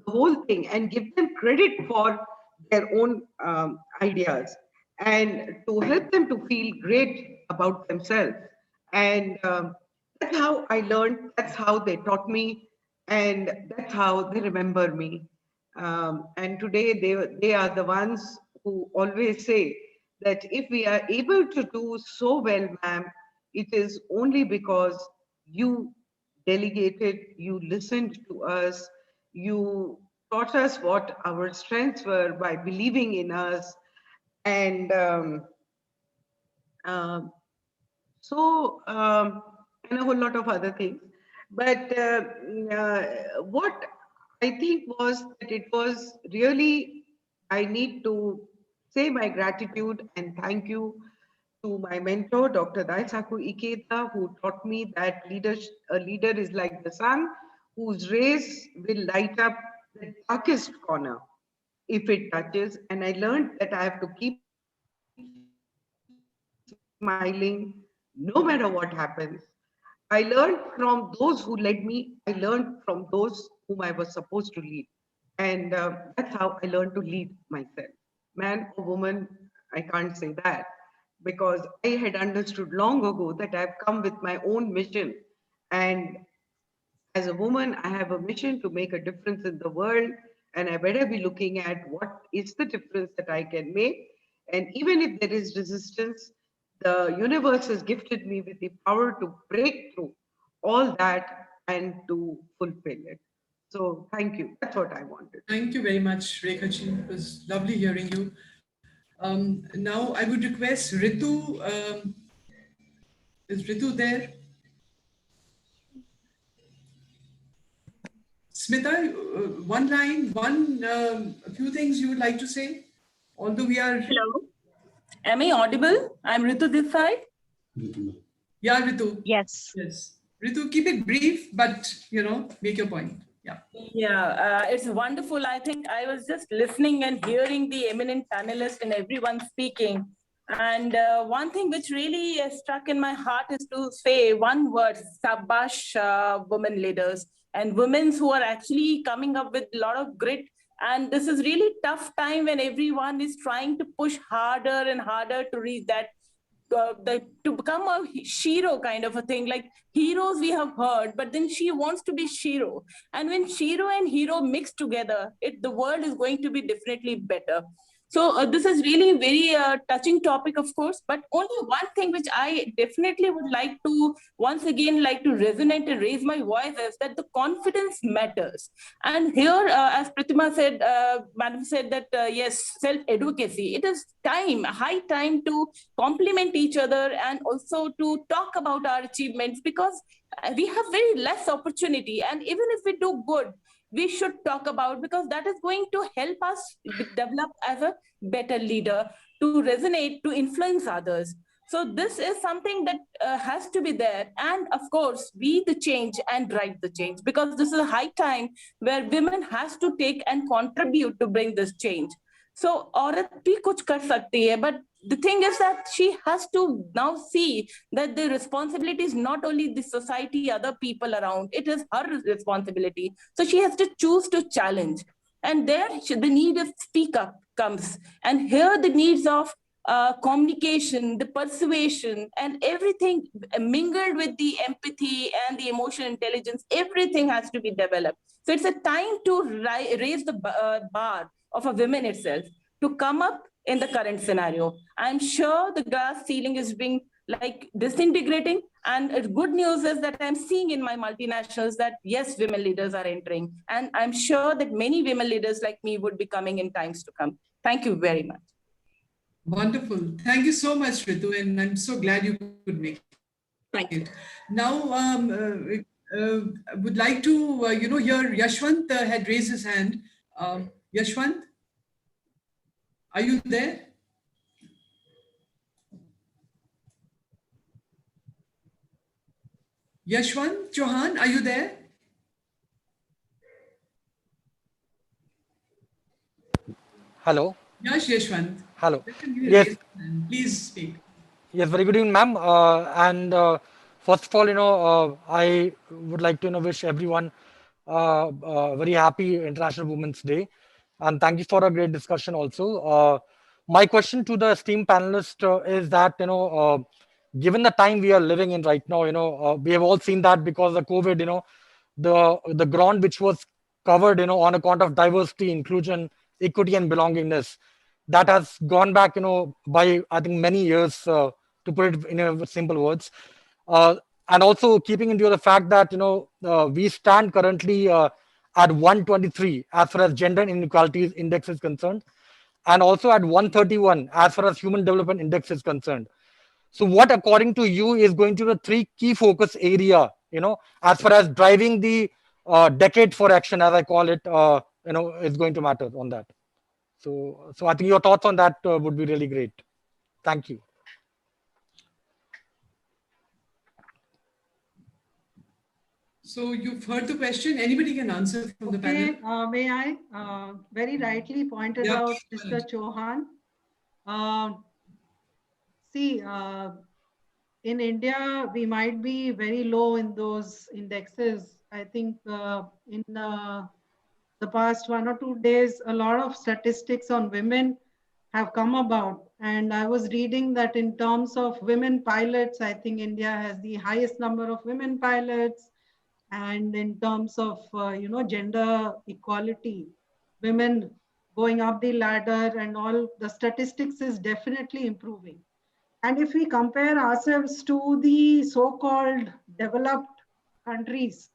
the whole thing and give them credit for their own ideas and to help them to feel great about themselves. And that's how I learned, that's how they taught me, and that's how they remember me. And today they are the ones who always say that if we are able to do so well, ma'am, it is only because you delegated, you listened to us, you taught us what our strengths were by believing in us, and and a whole lot of other things. But what I think was that it was really, I need to say my gratitude and thank you to my mentor, Dr. Daisaku Ikeda, who taught me that a leader is like the sun, whose rays will light up the darkest corner if it touches. And I learned that I have to keep smiling no matter what happens. I learned from those who led me. I learned from those whom I was supposed to lead. And that's how I learned to lead myself. Man or woman, I can't say that, because I had understood long ago that I've come with my own mission. And as a woman, I have a mission to make a difference in the world. And I better be looking at what is the difference that I can make. And even if there is resistance, the universe has gifted me with the power to break through all that and to fulfill it. So thank you. That's what I wanted. Thank you very much, Rekhaji. It was lovely hearing you. Now I would request Ritu. Is Ritu there? Smita, one line, a few things you would like to say? Although we are... Hello. Am I audible? I'm Ritu this side. Yeah, Ritu. Yes. Yes. Ritu, keep it brief, but, make your point. Yeah, it's wonderful. I think I was just listening and hearing the eminent panelists and everyone speaking. And one thing which really struck in my heart is to say one word, Sabash women leaders and women who are actually coming up with a lot of grit. And this is really tough time when everyone is trying to push harder and harder to reach that, to become a Shiro kind of a thing. Like heroes we have heard, but then she wants to be Shiro. And when Shiro and hero mix together, the world is going to be definitely better. So this is really a very touching topic, of course, but only one thing which I definitely would like to, once again, like to resonate and raise my voice is that the confidence matters. And here, as Pritima said, Madam said that, yes, self-advocacy, it is time, high time to complement each other and also to talk about our achievements, because we have very less opportunity. And even if we do good, we should talk about, because that is going to help us develop as a better leader, to resonate, to influence others. So this is something that has to be there. And of course, be the change and drive the change, because this is a high time where women has to take and contribute to bring this change. So औरत भी कुछ कर सकती है, but the thing is that she has to now see that the responsibility is not only the society, other people around, it is her responsibility. So she has to choose to challenge. And there the need of speak up comes. And here the needs of communication, the persuasion, and everything mingled with the empathy and the emotional intelligence, everything has to be developed. So it's a time to raise the bar of a woman itself to come up in the current scenario. I'm sure the glass ceiling is being like disintegrating, and good news is that I'm seeing in my multinationals that yes, women leaders are entering, and I'm sure that many women leaders like me would be coming in times to come. Thank you very much. Wonderful. Thank you so much, Ritu, and I'm so glad you could make Thank you. it. Now, I would like to, hear Yashwant had raised his hand. Yashwant, are you there? Yashwant Chauhan, are you there? Hello. Yes, Yashwant. Hello. Listen, you Yes. raised your hand. Please speak. Yes. Very good evening, ma'am. And first of all, I would like to wish everyone very happy International Women's Day, and thank you for a great discussion. Also, my question to the esteemed panelist is that given the time we are living in right now, we have all seen that because of COVID, the ground which was covered, on account of diversity, inclusion, equity, and belongingness, that has gone back, by I think many years, to put it in simple words. And also keeping into the fact that we stand currently at 123 as far as gender inequality index is concerned, and also at 131 as far as human development index is concerned. So what, according to you, is going to be the three key focus area, as far as driving the decade for action, as I call it, is going to matter on that. So I think your thoughts on that would be really great. Thank you. So you've heard the question. Anybody can answer from the panel. May I? Very rightly pointed Yeah, out, please go Mr. ahead. Chauhan. See, in India, we might be very low in those indexes. I think in the past 1 or 2 days, a lot of statistics on women have come about. And I was reading that in terms of women pilots, I think India has the highest number of women pilots. And in terms of, gender equality, women going up the ladder and all, the statistics is definitely improving. And if we compare ourselves to the so-called developed countries,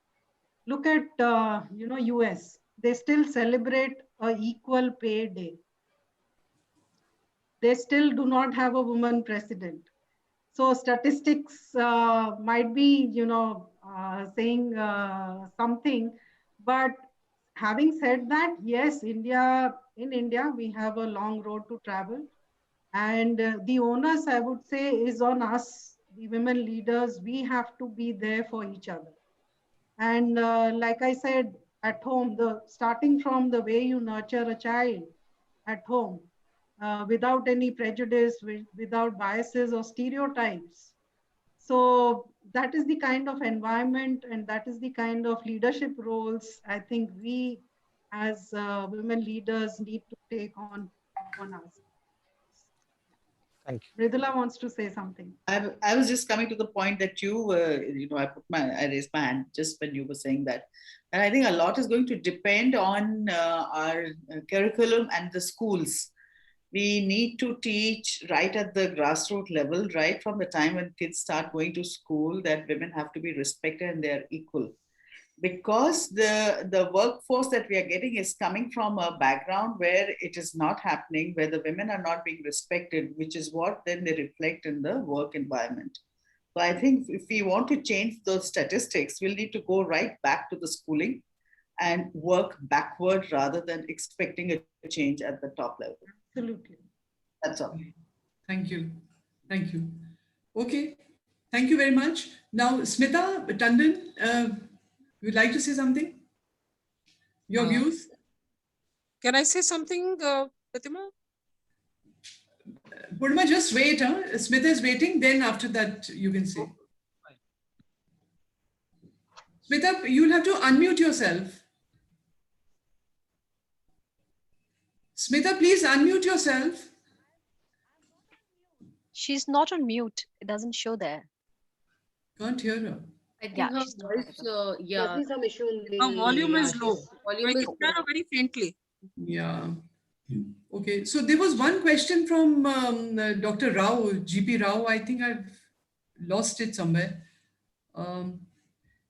look at, US, they still celebrate an equal pay day. They still do not have a woman president. So statistics might be, saying something, but having said that, yes, in India, we have a long road to travel. And the onus, I would say, is on us, the women leaders. We have to be there for each other. And like I said, at home, starting from the way you nurture a child at home, without any prejudice, without biases or stereotypes. So that is the kind of environment and that is the kind of leadership roles I think we as women leaders need to take on us. Thank you. Mridula wants to say something. I was just coming to the point that I raised my hand just when you were saying that. And I think a lot is going to depend on our curriculum and the schools. We need to teach right at the grassroots level, right from the time when kids start going to school, that women have to be respected and they're equal. Because the workforce that we are getting is coming from a background where it is not happening, where the women are not being respected, which is what then they reflect in the work environment. So I think if we want to change those statistics, we'll need to go right back to the schooling and work backward rather than expecting a change at the top level. Absolutely. That's all. Thank you. Thank you. Okay. Thank you very much. Now, Smita Tandon, you'd like to say something? Your views? Can I say something, Pritima? Purnima, just wait. Smita is waiting. Then after that, you can say. Smita, you'll have to unmute yourself. Smita, please unmute yourself. She's not on mute. It doesn't show there. Can't hear her. I think Yeah, her she's not voice, audible. yeah, Must be some issue in Her volume the, is low. volume I is can hear her very faintly. Yeah. Okay. So there was one question from Dr. Rao, GP Rao. I think I've lost it somewhere.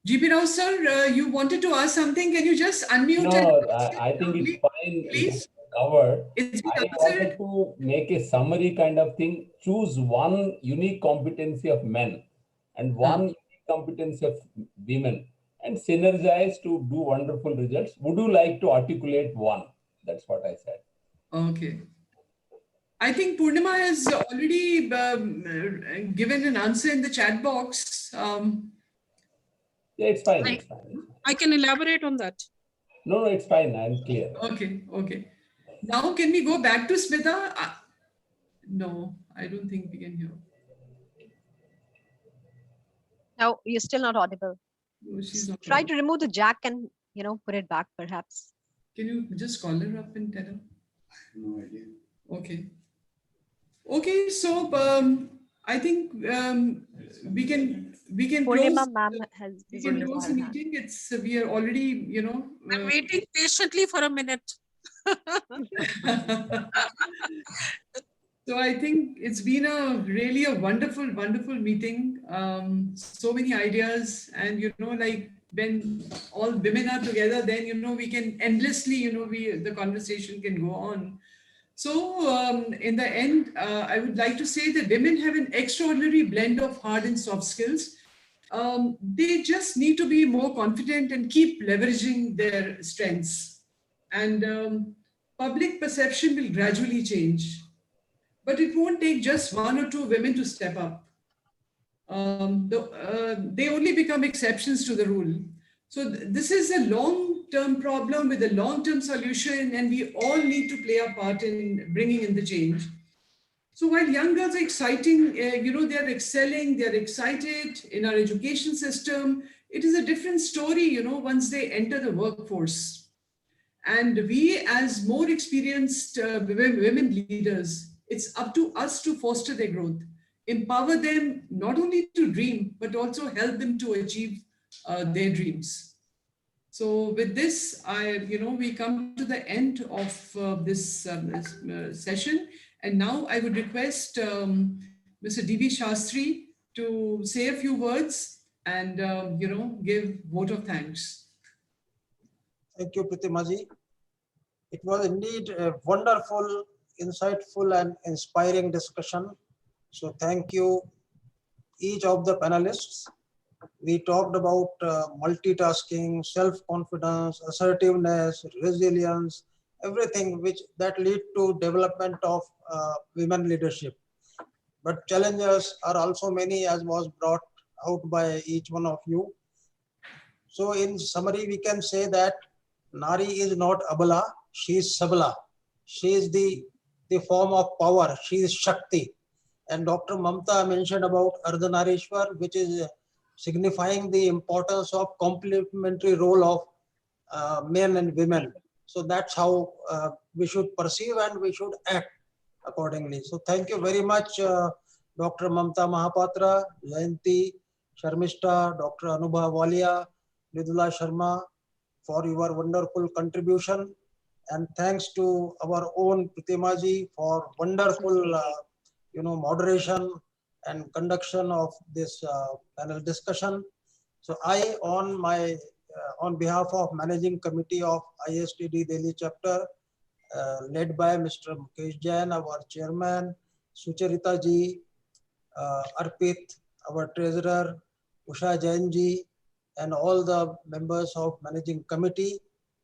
GP Rao, sir, you wanted to ask something. Can you just unmute and No, ask it I think it's loudly, fine. It please? is covered. It's been I answered. wanted to make a summary kind of thing. Choose one unique competency of men and one unique competency of women and synergize to do wonderful results. Would you like to articulate one? That's what I said. Okay. I think Purnima has already given an answer in the chat box. Yeah, it's fine. It's fine. I can elaborate on that. No, it's fine. I'm clear. Okay, okay. Now can we go back to Smita? No, I don't think we can hear. No, you're still not audible. No, she's not Try audible. to remove the jack and, put it back perhaps. Can you just call her up and tell her? No idea. Okay. Okay, so I think we can Purnima close. ma'am is We can raised close her the hand. meeting. We are already, I'm waiting patiently for a minute. So I think it's been really a wonderful, wonderful meeting. So many ideas, and like when all women are together, then we can endlessly, the conversation can go on. So in the end, I would like to say that women have an extraordinary blend of hard and soft skills. They just need to be more confident and keep leveraging their strengths. And public perception will gradually change. But it won't take just one or two women to step up. They only become exceptions to the rule. So this is a long-term problem with a long-term solution, and we all need to play our part in bringing in the change. So while young girls are exciting, they're excelling, they're excited in our education system, it is a different story, once they enter the workforce. And we, as more experienced women leaders, it's up to us to foster their growth, empower them not only to dream, but also help them to achieve their dreams. So with this, we come to the end of this session. And now I would request Mr. D.B. Shastri to say a few words and, give vote of thanks. Thank you, Pritima ji. It was indeed a wonderful, insightful, and inspiring discussion. So thank you, each of the panelists. We talked about multitasking, self-confidence, assertiveness, resilience, everything that lead to development of women leadership. But challenges are also many, as was brought out by each one of you. So in summary, we can say that Nari is not Abala, she is Sabala. She is the form of power, she is Shakti. And Dr. Mumta mentioned about Ardhanarishwar, which is signifying the importance of complementary role of men and women. So that's how we should perceive and we should act accordingly. So thank you very much, Dr. Mumta Mahapatra, Jayanti, Sharmishta, Dr. Anubhav Valya, Vidula Sharma, for your wonderful contribution. And thanks to our own Pritima ji for wonderful moderation and conduction of this panel discussion. So I, on behalf of Managing Committee of ISTD Delhi Chapter, led by Mr. Mukesh Jain, our Chairman, Sucharita ji, Arpit, our Treasurer, Usha Jain ji, and all the members of Managing Committee,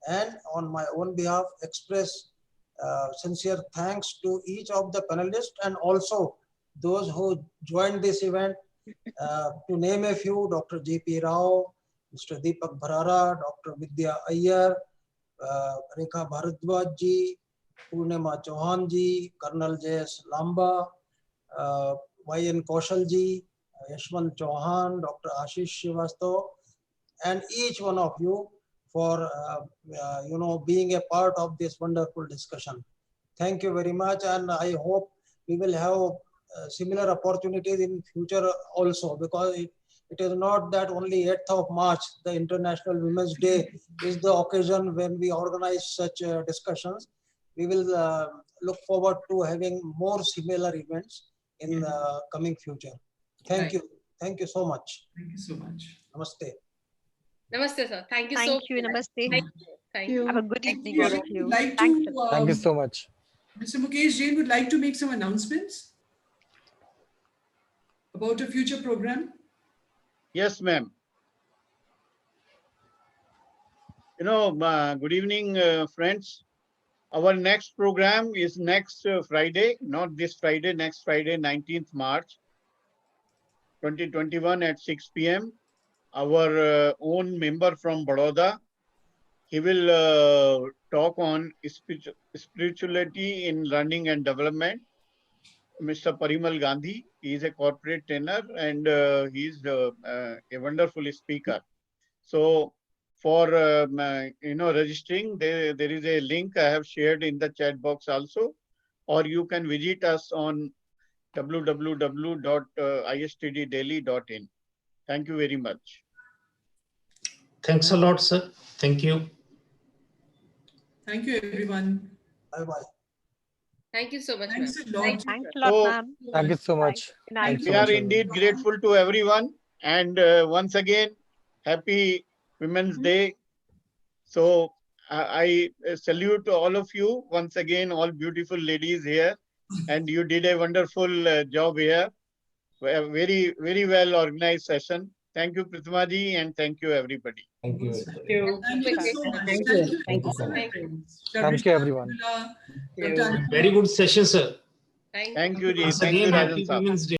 and on my own behalf express sincere thanks to each of the panelists and also those who joined this event. To name a few, Dr. J.P. Rao, Mr. Deepak Bharara, Dr. Vidya Iyer, Rekha Bharadwaj ji, Purnima Chauhan ji, Colonel J.S. Lamba, Y.N. Kaushal ji, Yashwant Chauhan, Dr. Ashish Srivastav, and each one of you for being a part of this wonderful discussion. Thank you very much, and I hope we will have similar opportunities in future also, because it is not that only 8th of March, the International Women's Day, is the occasion when we organize such discussions. We will look forward to having more similar events in the coming future. Thank you. Thank you so much. Thank you so much. Namaste. Namaste, sir. Thank you so Thank you. much. Namaste. Thank you. Have a good evening, Mukesh all Jain of you. would like Thanks. to, Thank you so much. Mr. Mukesh Jain would like to make some announcements about a future program. Yes, ma'am. Good evening, friends. Our next program is next Friday, not this Friday, next Friday, 19th March, 2021 at 6 p.m. Our own member from Baroda, he will talk on spirituality in learning and development. Mr. Parimal Gandhi, he is a corporate trainer and he is a wonderful speaker. So for registering, there is a link I have shared in the chat box also, or you can visit us on www.istddaily.in. Thank you very much. Thanks a lot, sir. Thank you. Thank you, everyone. Bye-bye. Thank you so much, Thanks ma'am. a lot. Thank you, Thanks sir. a lot, So, ma'am. Thank you so much. Good night. Thanks so we are much, indeed everyone. grateful to everyone, and once again, happy Women's Day. So I salute all of you once again, all beautiful ladies here, and you did a wonderful job here. A very, very well organized session. Thank you, Pritima ji, and thank you, everybody. Thank you. Thank you. Thank you so much. Thank Thank you. you Thank to you all so my much. friends. Thank you, everyone. Dr. Thank you. Anubhav, Very good session, sir. Thank Thank you, ji. Once Thank you, again, Rajan happy Saab. Women's Day.